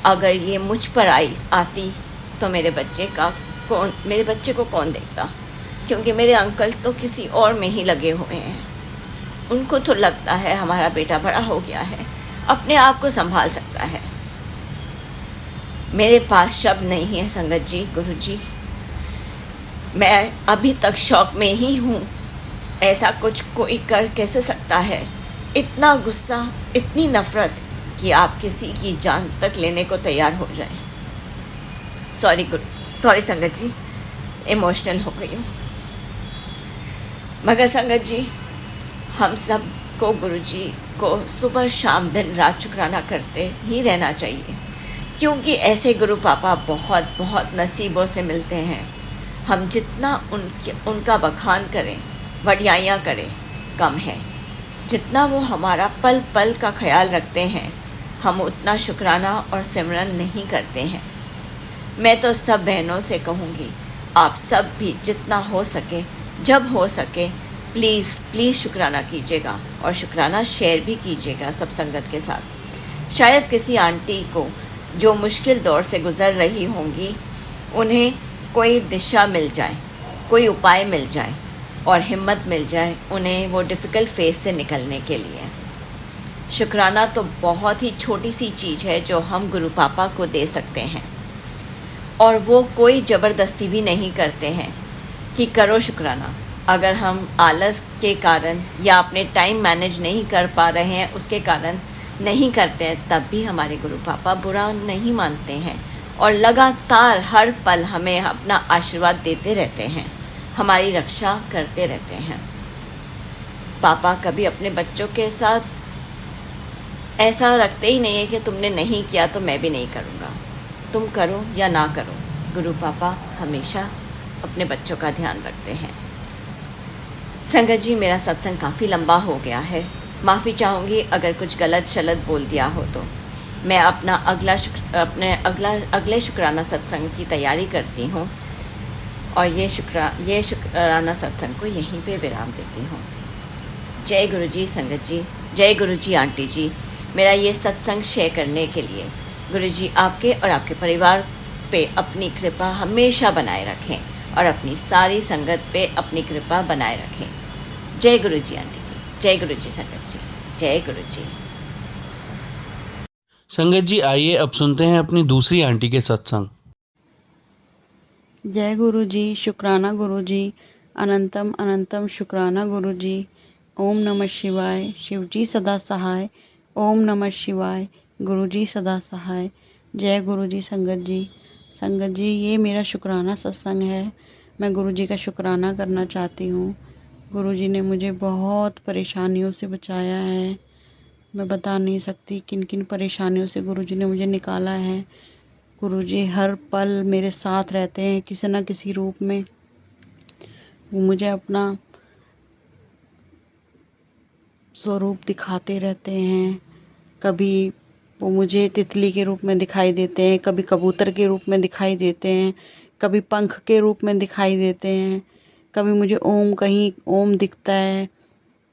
अगर ये मुझ पर आती तो मेरे बच्चे को कौन देखता, क्योंकि मेरे अंकल तो किसी और में ही लगे हुए हैं। उनको तो लगता है हमारा बेटा बड़ा हो गया है, अपने आप को संभाल सकता है। मेरे पास शब्द नहीं है संगत जी, गुरु जी। मैं अभी तक शौक में ही हूँ। ऐसा कुछ कोई कर कैसे सकता है? इतना गुस्सा, इतनी नफरत कि आप किसी की जान तक लेने को तैयार हो जाए। सॉरी संगत जी, इमोशनल हो गई हूँ। मगर संगत जी, हम सब को गुरु जी को सुबह शाम दिन रात शुक्राना करते ही रहना चाहिए, क्योंकि ऐसे गुरु पापा बहुत बहुत नसीबों से मिलते हैं। हम जितना उनका बखान करें, वडियाइयाँ करें, कम है। जितना वो हमारा पल पल का ख्याल रखते हैं, हम उतना शुक्राना और सिमरन नहीं करते हैं। मैं तो सब बहनों से कहूँगी, आप सब भी जितना हो सके, जब हो सके, प्लीज़ शुक्राना कीजिएगा और शुक्राना शेयर भी कीजिएगा सब संगत के साथ। शायद किसी आंटी को जो मुश्किल दौर से गुज़र रही होंगी, उन्हें कोई दिशा मिल जाए, कोई उपाय मिल जाए और हिम्मत मिल जाए उन्हें वो डिफ़िकल्ट फेज से निकलने के लिए। शुक्राना तो बहुत ही छोटी सी चीज़ है जो हम गुरु पापा को दे सकते हैं, और वो कोई ज़बरदस्ती भी नहीं करते हैं कि करो शुक्राना। अगर हम आलस के कारण या अपने टाइम मैनेज नहीं कर पा रहे हैं उसके कारण नहीं करते हैं, तब भी हमारे गुरु पापा बुरा नहीं मानते हैं और लगातार हर पल हमें अपना आशीर्वाद देते रहते हैं, हमारी रक्षा करते रहते हैं। पापा कभी अपने बच्चों के साथ ऐसा रखते ही नहीं है कि तुमने नहीं किया तो मैं भी नहीं करूँगा, तुम करो या ना करो। गुरु पापा हमेशा अपने बच्चों का ध्यान रखते हैं। संगत जी, मेरा सत्संग काफ़ी लंबा हो गया है, माफ़ी चाहूँगी अगर कुछ गलत शलत बोल दिया हो तो। मैं अपना अगले शुक्राना सत्संग की तैयारी करती हूँ और ये शुक्राना सत्संग को यहीं पे विराम देती हूँ। जय गुरु जी संगत जी, जय गुरु जी आंटी जी। मेरा ये सत्संग शेयर करने के लिए गुरु जी आपके और आपके परिवार पे अपनी कृपा हमेशा बनाए रखें और अपनी सारी संगत पे अपनी कृपा बनाए रखें। जय गुरु जी आंटी जी, जय गुरु जी संगत जी, जय गुरु जी। संगत जी, आइए अब सुनते हैं अपनी दूसरी आंटी के सत्संग। जय गुरु जी, शुक्राना गुरु जी, अनंतम अनंतम शुक्राना गुरु जी। ओम नमः शिवाय, शिव जी सदा सहाय। ओम नमः शिवाय, गुरु जी सदा सहाय। जय गुरु जी संगत जी। संगत जी, ये मेरा शुक्राना सत्संग है। मैं गुरु जी का शुक्राना करना चाहती हूँ। गुरु जी ने मुझे बहुत परेशानियों से बचाया है। मैं बता नहीं सकती किन किन परेशानियों से गुरु जी ने मुझे निकाला है। गुरु जी हर पल मेरे साथ रहते हैं किसी न किसी रूप में। वो मुझे अपना स्वरूप दिखाते रहते हैं। कभी वो मुझे तितली के रूप में दिखाई देते हैं, कभी कबूतर के रूप में दिखाई देते हैं, कभी पंख के रूप में दिखाई देते हैं, कभी मुझे कहीं ओम दिखता है।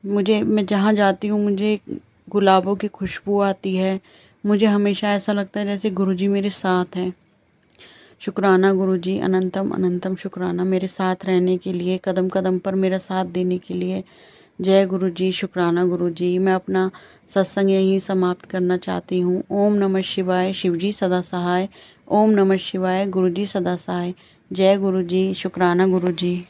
मैं जहाँ जाती हूँ मुझे गुलाबों की खुशबू आती है। मुझे हमेशा ऐसा लगता है जैसे गुरुजी मेरे साथ हैं। शुक्राना गुरुजी, अनंतम अनंतम शुक्राना मेरे साथ रहने के लिए, कदम कदम पर मेरा साथ देने के लिए। जय गुरुजी, शुक्राना गुरुजी। मैं अपना सत्संग यहीं समाप्त करना चाहती हूँ। ओम नमः शिवाय, शिवजी सदा सहाय। ओम नमः शिवाय, गुरुजी सदा सहाय। जय गुरुजी, शुक्राना गुरुजी।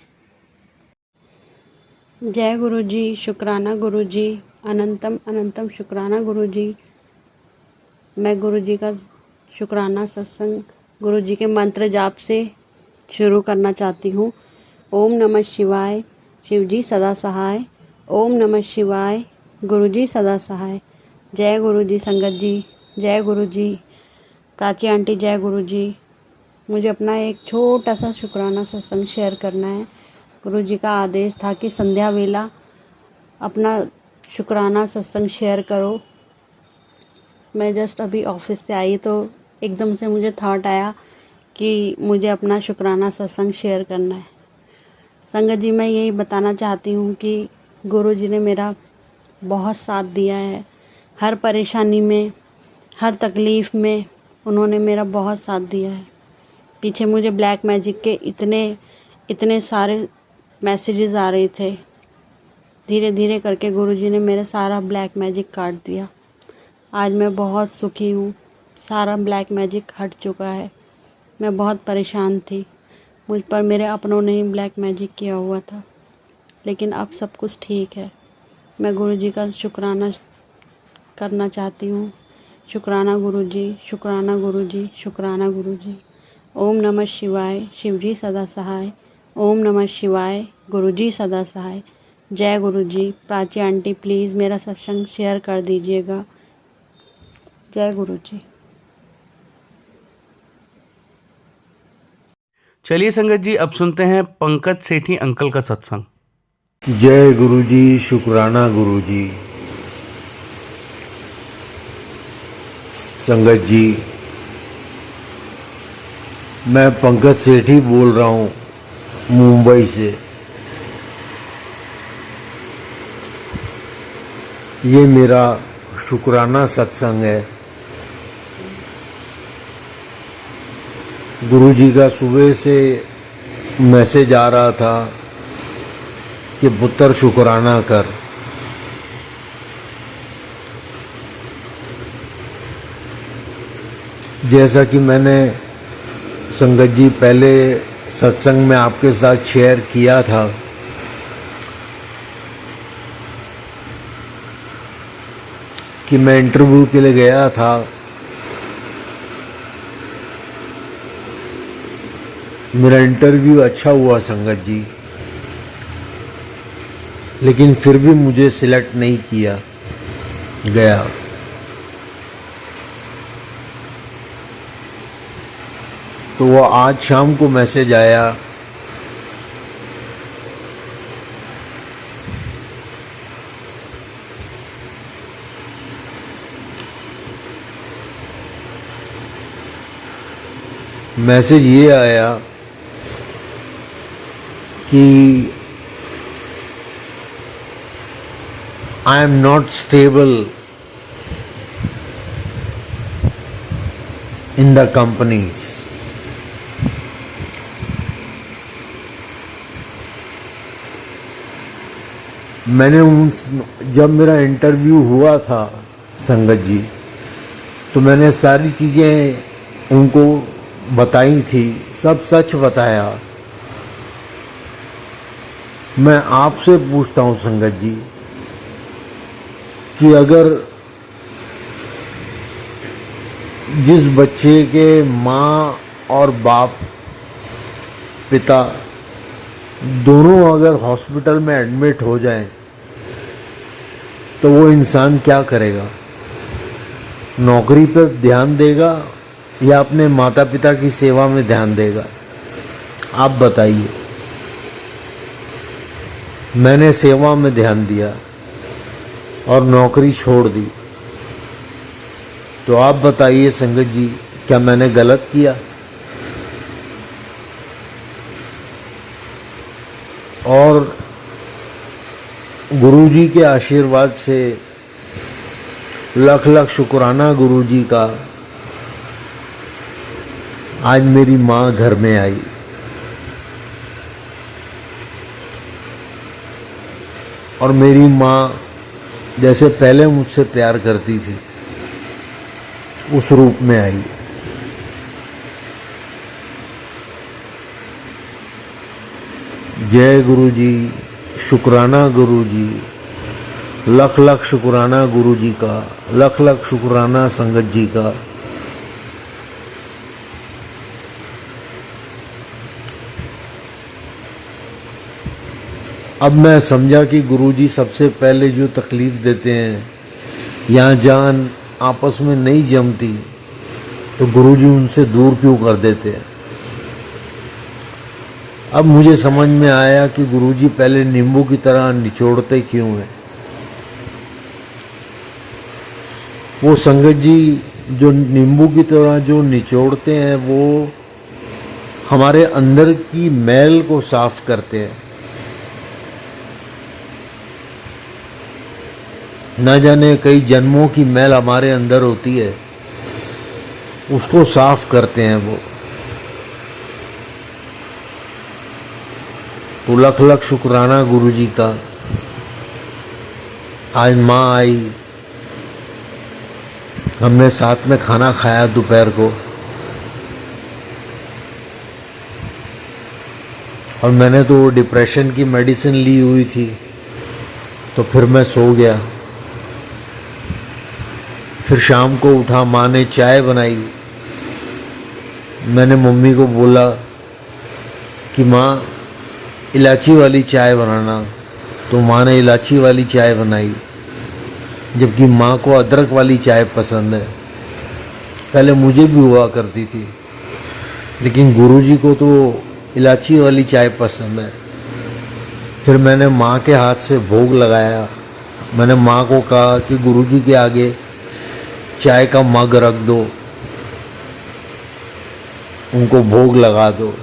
जय गुरुजी, शुक्राना गुरुजी, अनंतम अनंतम शुक्राना गुरुजी। मैं गुरुजी का शुक्राना सत्संग गुरुजी के मंत्र जाप से शुरू करना चाहती हूँ। ओम नमः शिवाय, शिवजी सदा सहाय। ओम नमः शिवाय, गुरुजी सदा सहाय। जय गुरुजी संगत जी, जय गुरु जी। प्राची आंटी जय गुरु जी। मुझे अपना एक छोटा सा शुक्राना सत्संग शेयर करना है। गुरु जी का आदेश था कि संध्या वेला अपना शुक्राना सत्संग शेयर करो। मैं जस्ट अभी ऑफिस से आई तो एकदम से मुझे थॉट आया कि मुझे अपना शुक्राना सत्संग शेयर करना है। संगत जी, मैं यही बताना चाहती हूँ कि गुरु जी ने मेरा बहुत साथ दिया है। हर परेशानी में, हर तकलीफ़ में उन्होंने मेरा बहुत साथ दिया है। पीछे मुझे ब्लैक मैजिक के इतने सारे मैसेजेस आ रहे थे। धीरे धीरे करके गुरुजी ने मेरा सारा ब्लैक मैजिक काट दिया। आज मैं बहुत सुखी हूँ। सारा ब्लैक मैजिक हट चुका है। मैं बहुत परेशान थी। मुझ पर मेरे अपनों ने ही ब्लैक मैजिक किया हुआ था, लेकिन अब सब कुछ ठीक है। मैं गुरुजी का शुक्राना करना चाहती हूँ। शुक्राना गुरुजी, शुक्राना गुरुजी, शुक्राना गुरुजी। ओम नमः शिवाय, शिवजी सदा सहाय। ओम नमः शिवाय, गुरुजी सदा सहाय। जय गुरुजी। प्राची आंटी प्लीज़ मेरा सत्संग शेयर कर दीजिएगा। जय गुरुजी। चलिए संगत जी, अब सुनते हैं पंकज सेठी अंकल का सत्संग। जय गुरुजी, शुक्राना गुरुजी। संगत जी, मैं पंकज सेठी बोल रहा हूँ मुंबई से। ये मेरा शुक्राना सत्संग है। गुरुजी का सुबह से मैसेज आ रहा था कि पुत्र शुक्राना कर। जैसा कि मैंने संगत जी पहले सत्संग में आपके साथ शेयर किया था, कि मैं इंटरव्यू के लिए गया था। मेरा इंटरव्यू अच्छा हुआ संगत जी, लेकिन फिर भी मुझे सिलेक्ट नहीं किया गया। तो वो आज शाम को मैसेज आया मैसेज ये आया कि I am not stable in the companies. मैंने जब मेरा इंटरव्यू हुआ था संगत जी, तो मैंने सारी चीज़ें उनको बताई थी, सब सच बताया। मैं आपसे पूछता हूँ संगत जी कि अगर जिस बच्चे के माँ और बाप, पिता दोनों अगर हॉस्पिटल में एडमिट हो जाएं, तो वो इंसान क्या करेगा? नौकरी पर ध्यान देगा या अपने माता पिता की सेवा में ध्यान देगा? आप बताइए। मैंने सेवा में ध्यान दिया और नौकरी छोड़ दी। तो आप बताइए संगत जी, क्या मैंने गलत किया? और गुरुजी के आशीर्वाद से लख लख शुक्राना गुरुजी का, आज मेरी माँ घर में आई। और मेरी माँ जैसे पहले मुझसे प्यार करती थी, उस रूप में आई। जय गुरुजी, शुक्राना गुरुजी, लख लख शुक्राना गुरुजी का, लख लख शुक्राना संगत जी का। अब मैं समझा कि गुरुजी सबसे पहले जो तकलीफ देते हैं, यहाँ जान आपस में नहीं जमती तो गुरुजी उनसे दूर क्यों कर देते हैं। अब मुझे समझ में आया कि गुरुजी पहले नींबू की तरह निचोड़ते क्यों हैं। वो संगत जी जो नींबू की तरह जो निचोड़ते हैं वो हमारे अंदर की मैल को साफ करते हैं। न जाने कई जन्मों की मैल हमारे अंदर होती है, उसको साफ करते हैं वो। तो लख लख शुक्राना गुरुजी का। आज माँ आई, हमने साथ में खाना खाया दोपहर को, और मैंने तो डिप्रेशन की मेडिसिन ली हुई थी, तो फिर मैं सो गया। फिर शाम को उठा, माँ ने चाय बनाई। मैंने मम्मी को बोला कि माँ इलायची वाली चाय बनाना, तो माँ ने इलायची वाली चाय बनाई, जबकि माँ को अदरक वाली चाय पसंद है। पहले मुझे भी हुआ करती थी, लेकिन गुरुजी को तो इलायची वाली चाय पसंद है। फिर मैंने माँ के हाथ से भोग लगाया। मैंने माँ को कहा कि गुरुजी के आगे चाय का मग रख दो, उनको भोग लगा दो।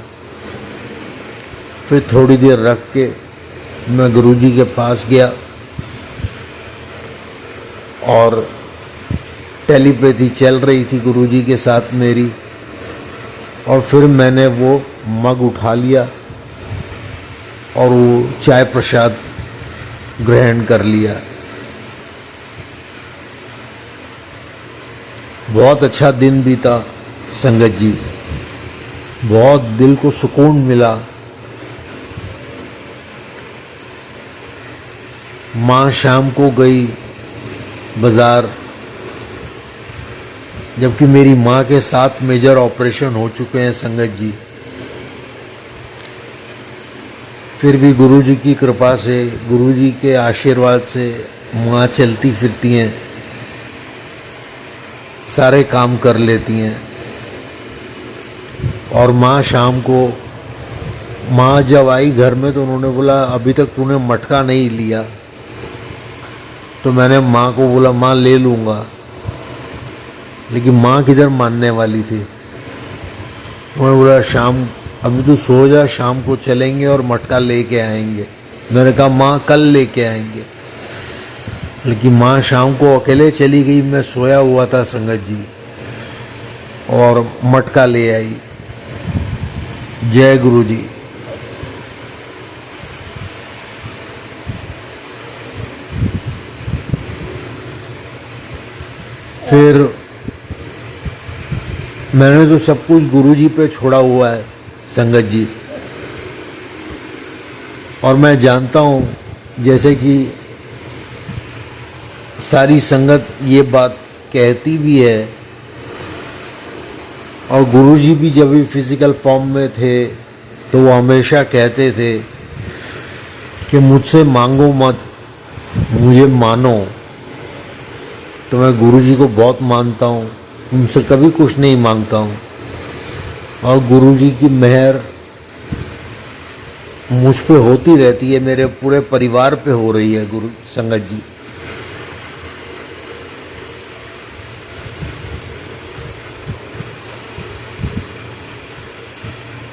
फिर थोड़ी देर रख के मैं गुरुजी के पास गया और टेलीपैथी चल रही थी गुरुजी के साथ मेरी, और फिर मैंने वो मग उठा लिया और वो चाय प्रसाद ग्रहण कर लिया। बहुत अच्छा दिन बीता संगत जी, बहुत दिल को सुकून मिला। माँ शाम को गई बाजार, जबकि मेरी माँ के 7 मेजर ऑपरेशन हो चुके हैं संगत जी। फिर भी गुरुजी की कृपा से, गुरुजी के आशीर्वाद से माँ चलती फिरती हैं, सारे काम कर लेती हैं। और माँ शाम को, माँ जब आई घर में तो उन्होंने बोला अभी तक तूने मटका नहीं लिया। तो मैंने माँ को बोला माँ ले लूँगा, लेकिन माँ किधर मानने वाली थी। उन्होंने बोला शाम, अभी तो सो जा, शाम को चलेंगे और मटका लेके आएंगे। मैंने कहा माँ कल लेके आएंगे, लेकिन माँ शाम को अकेले चली गई। मैं सोया हुआ था संगत जी, और मटका ले आई। जय गुरु जी। फिर मैंने तो सब कुछ गुरुजी पे छोड़ा हुआ है संगत जी, और मैं जानता हूँ जैसे कि सारी संगत ये बात कहती भी है, और गुरुजी भी जब भी फिजिकल फॉर्म में थे तो वो हमेशा कहते थे कि मुझसे मांगो मत, मुझे मानो। तो मैं गुरुजी को बहुत मानता हूँ, उनसे कभी कुछ नहीं मांगता हूँ, और गुरुजी की मेहर मुझ पे होती रहती है, मेरे पूरे परिवार पे हो रही है गुरु संगत जी।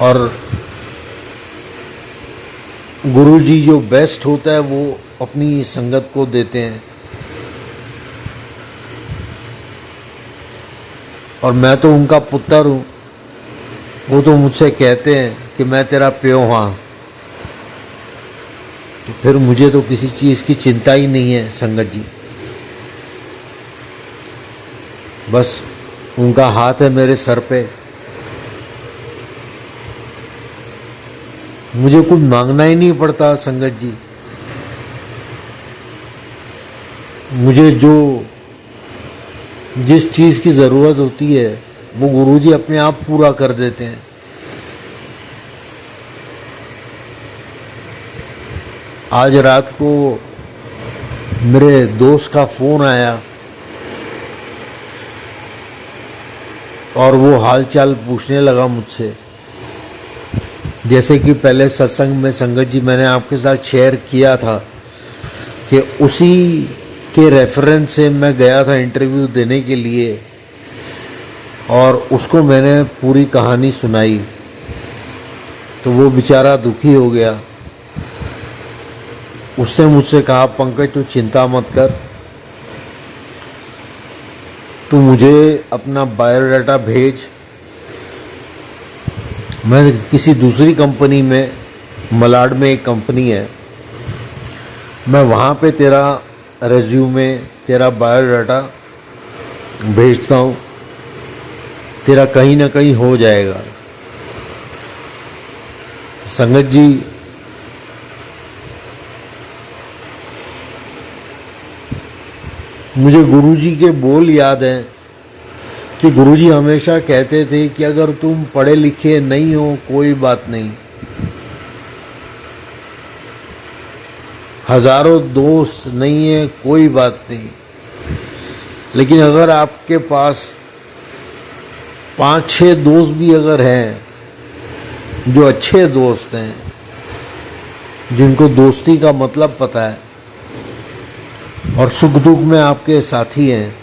और गुरुजी जो बेस्ट होता है वो अपनी संगत को देते हैं, और मैं तो उनका पुत्र हूँ। वो तो मुझसे कहते हैं कि मैं तेरा प्यो हाँ, तो फिर मुझे तो किसी चीज़ की चिंता ही नहीं है संगत जी। बस उनका हाथ है मेरे सर पे, मुझे कुछ मांगना ही नहीं पड़ता संगत जी। मुझे जो जिस चीज़ की ज़रूरत होती है वो गुरुजी अपने आप पूरा कर देते हैं। आज रात को मेरे दोस्त का फ़ोन आया और वो हाल चाल पूछने लगा मुझसे। जैसे कि पहले सत्संग में संगत जी मैंने आपके साथ शेयर किया था कि उसी के रेफरेंस से मैं गया था इंटरव्यू देने के लिए और उसको मैंने पूरी कहानी सुनाई, तो वो बेचारा दुखी हो गया। उसने मुझसे कहा, पंकज तू चिंता मत कर, तू मुझे अपना बायोडाटा भेज, मैं किसी दूसरी कंपनी में, मलाड में एक कंपनी है, मैं वहाँ पे तेरा रेज्यूमे, तेरा बायोडाटा भेजता हूँ, तेरा कहीं ना कहीं हो जाएगा। संगत जी, मुझे गुरुजी के बोल याद हैं कि गुरुजी हमेशा कहते थे कि अगर तुम पढ़े लिखे नहीं हो कोई बात नहीं, हजारों दोस्त नहीं है कोई बात नहीं, लेकिन अगर आपके पास 5-6 दोस्त भी अगर हैं जो अच्छे दोस्त हैं, जिनको दोस्ती का मतलब पता है और सुख दुख में आपके साथी हैं,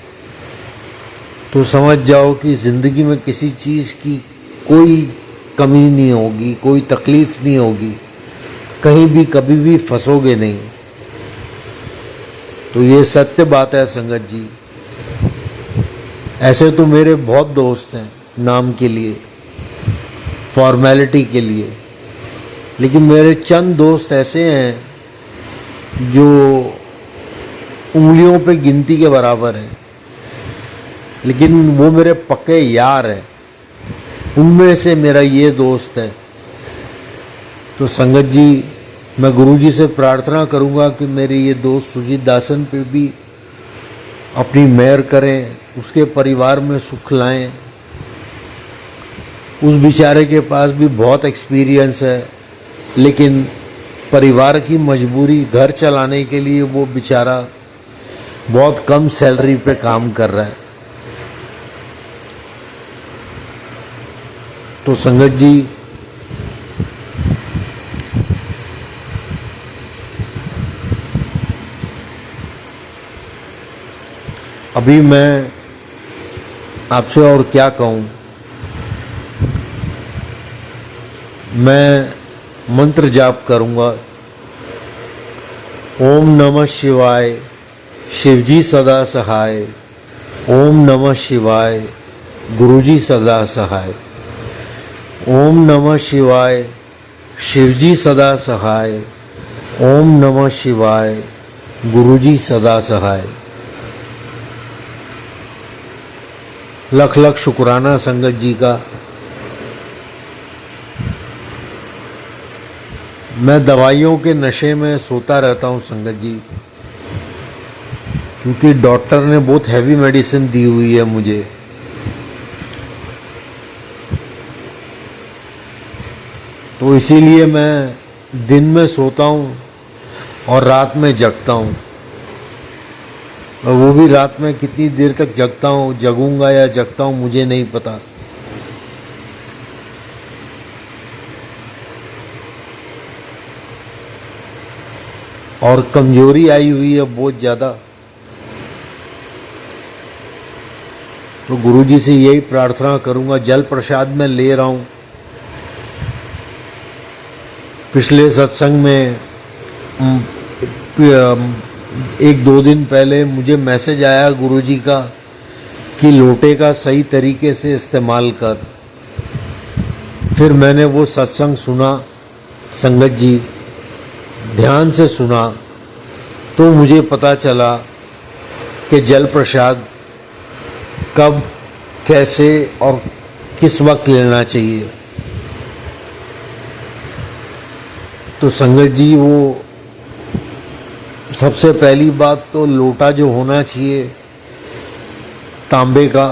तो समझ जाओ कि ज़िंदगी में किसी चीज़ की कोई कमी नहीं होगी, कोई तकलीफ़ नहीं होगी, कहीं भी कभी भी फंसोगे नहीं। तो ये सत्य बात है संगत जी। ऐसे तो मेरे बहुत दोस्त हैं नाम के लिए, फॉर्मेलिटी के लिए, लेकिन मेरे चंद दोस्त ऐसे हैं जो उंगलियों पे गिनती के बराबर हैं, लेकिन वो मेरे पक्के यार हैं। उनमें से मेरा ये दोस्त है। तो संगत जी, मैं गुरुजी से प्रार्थना करूंगा कि मेरे ये दोस्त सुजीत दासन पे भी अपनी मेहर करें, उसके परिवार में सुख लाएं। उस बेचारे के पास भी बहुत एक्सपीरियंस है, लेकिन परिवार की मजबूरी, घर चलाने के लिए वो बेचारा बहुत कम सैलरी पे काम कर रहा है। तो संगत जी, अभी मैं आपसे और क्या कहूँ, मैं मंत्र जाप करूँगा। ओम नमः शिवाय, शिवजी सदा सहाय। ओम नमः शिवाय, गुरुजी सदा सहाय। ओम नमः शिवाय, शिवजी सदा सहाय। ओम नमः शिवाय, गुरुजी सदा सहाय। लख लख शुक्राना संगत जी का। मैं दवाइयों के नशे में सोता रहता हूँ संगत जी, क्योंकि डॉक्टर ने बहुत हैवी मेडिसिन दी हुई है मुझे। तो इसीलिए मैं दिन में सोता हूँ और रात में जगता हूँ, और वो भी रात में कितनी देर तक जगता हूँ, जगूंगा या जगता हूँ मुझे नहीं पता। और कमजोरी आई हुई है बहुत ज़्यादा। तो गुरुजी से यही प्रार्थना करूंगा। जल प्रसाद में ले रहा हूँ। पिछले सत्संग में 1-2 दिन पहले मुझे मैसेज आया गुरुजी का कि लोटे का सही तरीके से इस्तेमाल कर। फिर मैंने वो सत्संग सुना संगत जी, ध्यान से सुना, तो मुझे पता चला कि जल प्रसाद कब, कैसे और किस वक्त लेना चाहिए। तो संगत जी, वो सबसे पहली बात तो लोटा जो होना चाहिए तांबे का,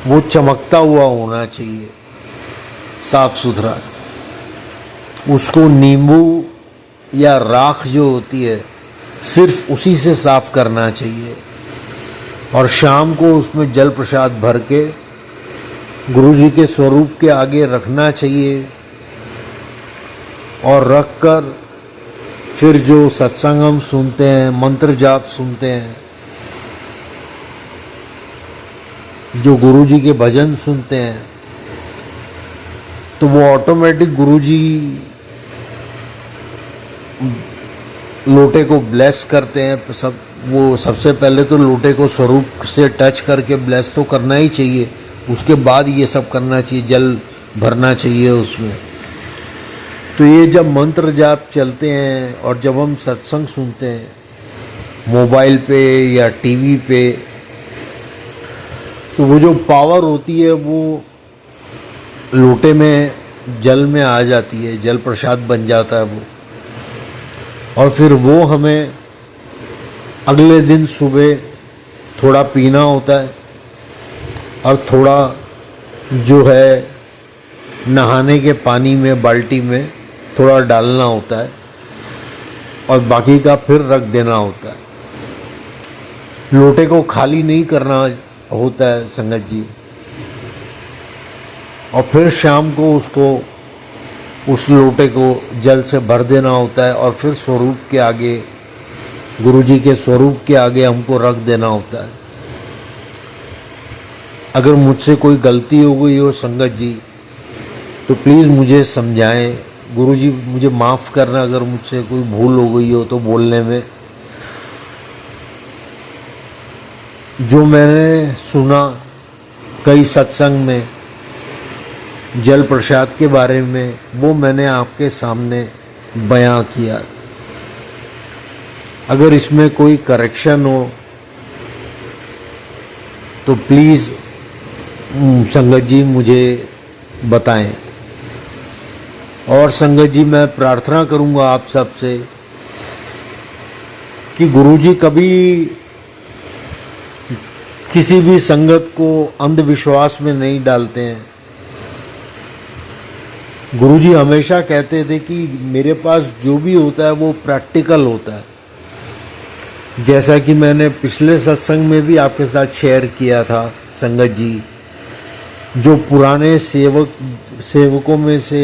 वो चमकता हुआ होना चाहिए, साफ सुथरा। उसको नींबू या राख जो होती है सिर्फ उसी से साफ करना चाहिए। और शाम को उसमें जल प्रसाद भर के गुरु जी के स्वरूप के आगे रखना चाहिए और रखकर फिर जो सत्संग हम सुनते हैं, मंत्र जाप सुनते हैं, जो गुरु जी के भजन सुनते हैं, तो वो ऑटोमेटिक गुरु जी लोटे को ब्लेस करते हैं। वो सबसे पहले तो लोटे को स्वरूप से टच करके ब्लेस तो करना ही चाहिए, उसके बाद ये सब करना चाहिए, जल भरना चाहिए उसमें। तो ये जब मंत्र जाप चलते हैं और जब हम सत्संग सुनते हैं मोबाइल पे या टीवी पे, तो वो जो पावर होती है वो लोटे में जल में आ जाती है, जल प्रसाद बन जाता है वो। और फिर वो हमें अगले दिन सुबह थोड़ा पीना होता है और थोड़ा जो है नहाने के पानी में, बाल्टी में थोड़ा डालना होता है और बाकी का फिर रख देना होता है। लोटे को खाली नहीं करना होता है संगत जी। और फिर शाम को उसको, उस लोटे को जल से भर देना होता है और फिर स्वरूप के आगे, गुरु जी के स्वरूप के आगे हमको रख देना होता है। अगर मुझसे कोई गलती हो गई हो संगत जी तो प्लीज़ मुझे समझाएं। गुरु जी मुझे माफ़ करना अगर मुझसे कोई भूल हो गई हो तो बोलने में। जो मैंने सुना कई सत्संग में जल प्रसाद के बारे में, वो मैंने आपके सामने बयां किया। अगर इसमें कोई करेक्शन हो तो प्लीज़ संगत जी मुझे बताएं। और संगत जी मैं प्रार्थना करूंगा आप सबसे कि गुरु जी कभी किसी भी संगत को अंधविश्वास में नहीं डालते हैं। गुरु जी हमेशा कहते थे कि मेरे पास जो भी होता है वो प्रैक्टिकल होता है। जैसा कि मैंने पिछले सत्संग में भी आपके साथ शेयर किया था संगत जी, जो पुराने सेवकों में से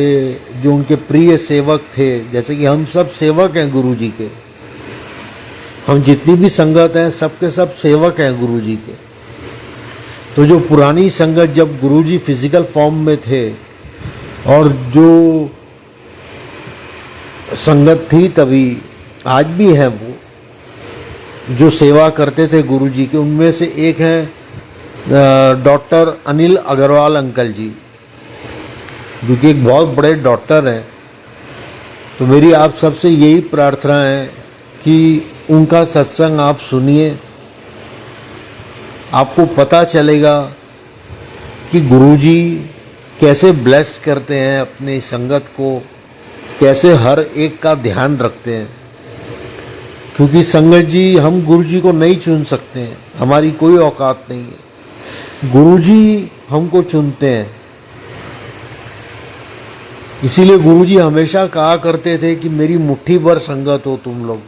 जो उनके प्रिय सेवक थे, जैसे कि हम सब सेवक हैं गुरु जी के, हम जितनी भी संगत हैं सबके सब सेवक हैं गुरु जी के। तो जो पुरानी संगत जब गुरु जी फिजिकल फॉर्म में थे और जो संगत थी तभी, आज भी है वो, जो सेवा करते थे गुरु जी के, उनमें से एक हैं डॉक्टर अनिल अग्रवाल अंकल जी, जो कि एक बहुत बड़े डॉक्टर हैं। तो मेरी आप सबसे यही प्रार्थना है कि उनका सत्संग आप सुनिए, आपको पता चलेगा कि गुरुजी कैसे ब्लेस करते हैं अपनी संगत को, कैसे हर एक का ध्यान रखते हैं। क्योंकि संगत जी, हम गुरुजी को नहीं चुन सकते हैं, हमारी कोई औकात नहीं है, गुरुजी हमको चुनते हैं। इसीलिए गुरुजी हमेशा कहा करते थे कि मेरी मुट्ठी भर संगत हो तुम लोग।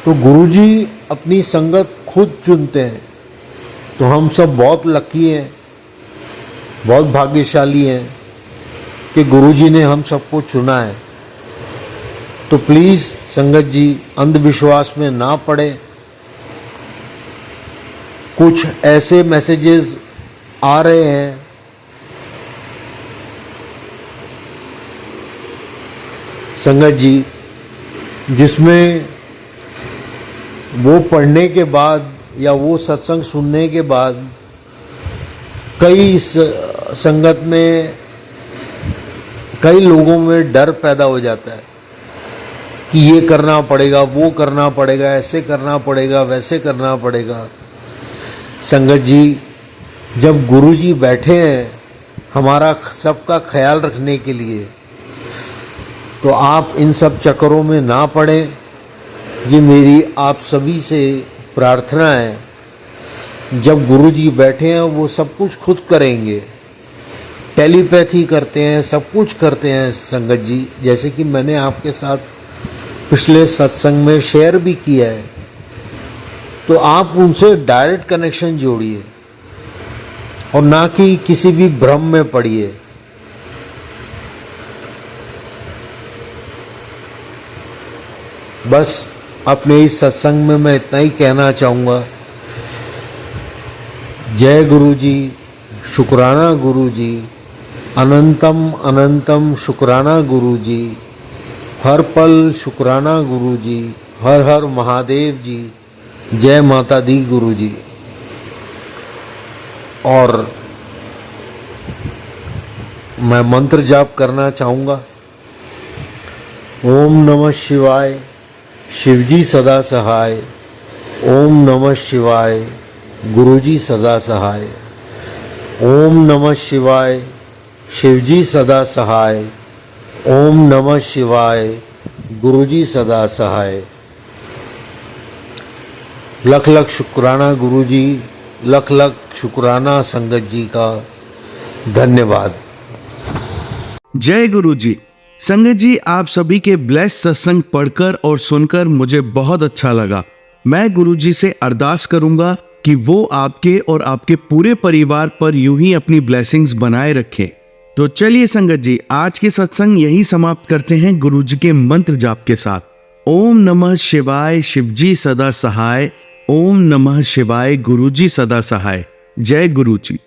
तो गुरुजी अपनी संगत खुद चुनते हैं। तो हम सब बहुत लकी हैं, बहुत भाग्यशाली हैं कि गुरुजी ने हम सबको चुना है। तो प्लीज़ संगत जी, अंधविश्वास में ना पड़े। कुछ ऐसे मैसेजेस आ रहे हैं संगत जी, जिसमें वो पढ़ने के बाद या वो सत्संग सुनने के बाद कई संगत में, कई लोगों में डर पैदा हो जाता है कि ये करना पड़ेगा, वो करना पड़ेगा, ऐसे करना पड़ेगा, वैसे करना पड़ेगा। संगत जी, जब गुरुजी बैठे हैं हमारा सबका ख्याल रखने के लिए, तो आप इन सब चक्करों में ना पड़े। ये मेरी आप सभी से प्रार्थना है। जब गुरुजी बैठे हैं वो सब कुछ खुद करेंगे, टेलीपैथी करते हैं, सब कुछ करते हैं संगत जी। जैसे कि मैंने आपके साथ पिछले सत्संग में शेयर भी किया है, तो आप उनसे डायरेक्ट कनेक्शन जोड़िए और ना कि किसी भी भ्रम में पड़िए। बस अपने इस सत्संग में मैं इतना ही कहना चाहूँगा। जय गुरु जी, शुक्राना गुरु जी, अनंतम अनंतम शुक्राना गुरु जी, हर पल शुक्राना गुरु जी, हर हर महादेव जी, जय माता दी गुरु जी। और मैं मंत्र जाप करना चाहूँगा। ओम नमः शिवाय, शिवजी सदा सहाय। ओम नमः शिवाय, गुरुजी सदा सहाय। ओम नमः शिवाय, शिवजी सदा सहाय। ओम नमः शिवाय, गुरुजी सदा सहाय। लख लख शुक्राना गुरुजी, लख लख शुक्राना संगत जी का। धन्यवाद। जय गुरु जी। संगत जी, आप सभी के ब्लेस सत्संग पढ़कर और सुनकर मुझे बहुत अच्छा लगा। मैं गुरु जी से अरदास करूंगा कि वो आपके और आपके पूरे परिवार पर यूं ही अपनी ब्लेसिंग्स बनाए रखें। तो चलिए संगत जी, आज के सत्संग यही समाप्त करते हैं गुरु जी के मंत्र जाप के साथ। ओम नमः शिवाय, शिवजी सदा सहाय। ओम नमः शिवाय, गुरुजी सदा सहाय। जय गुरु जी।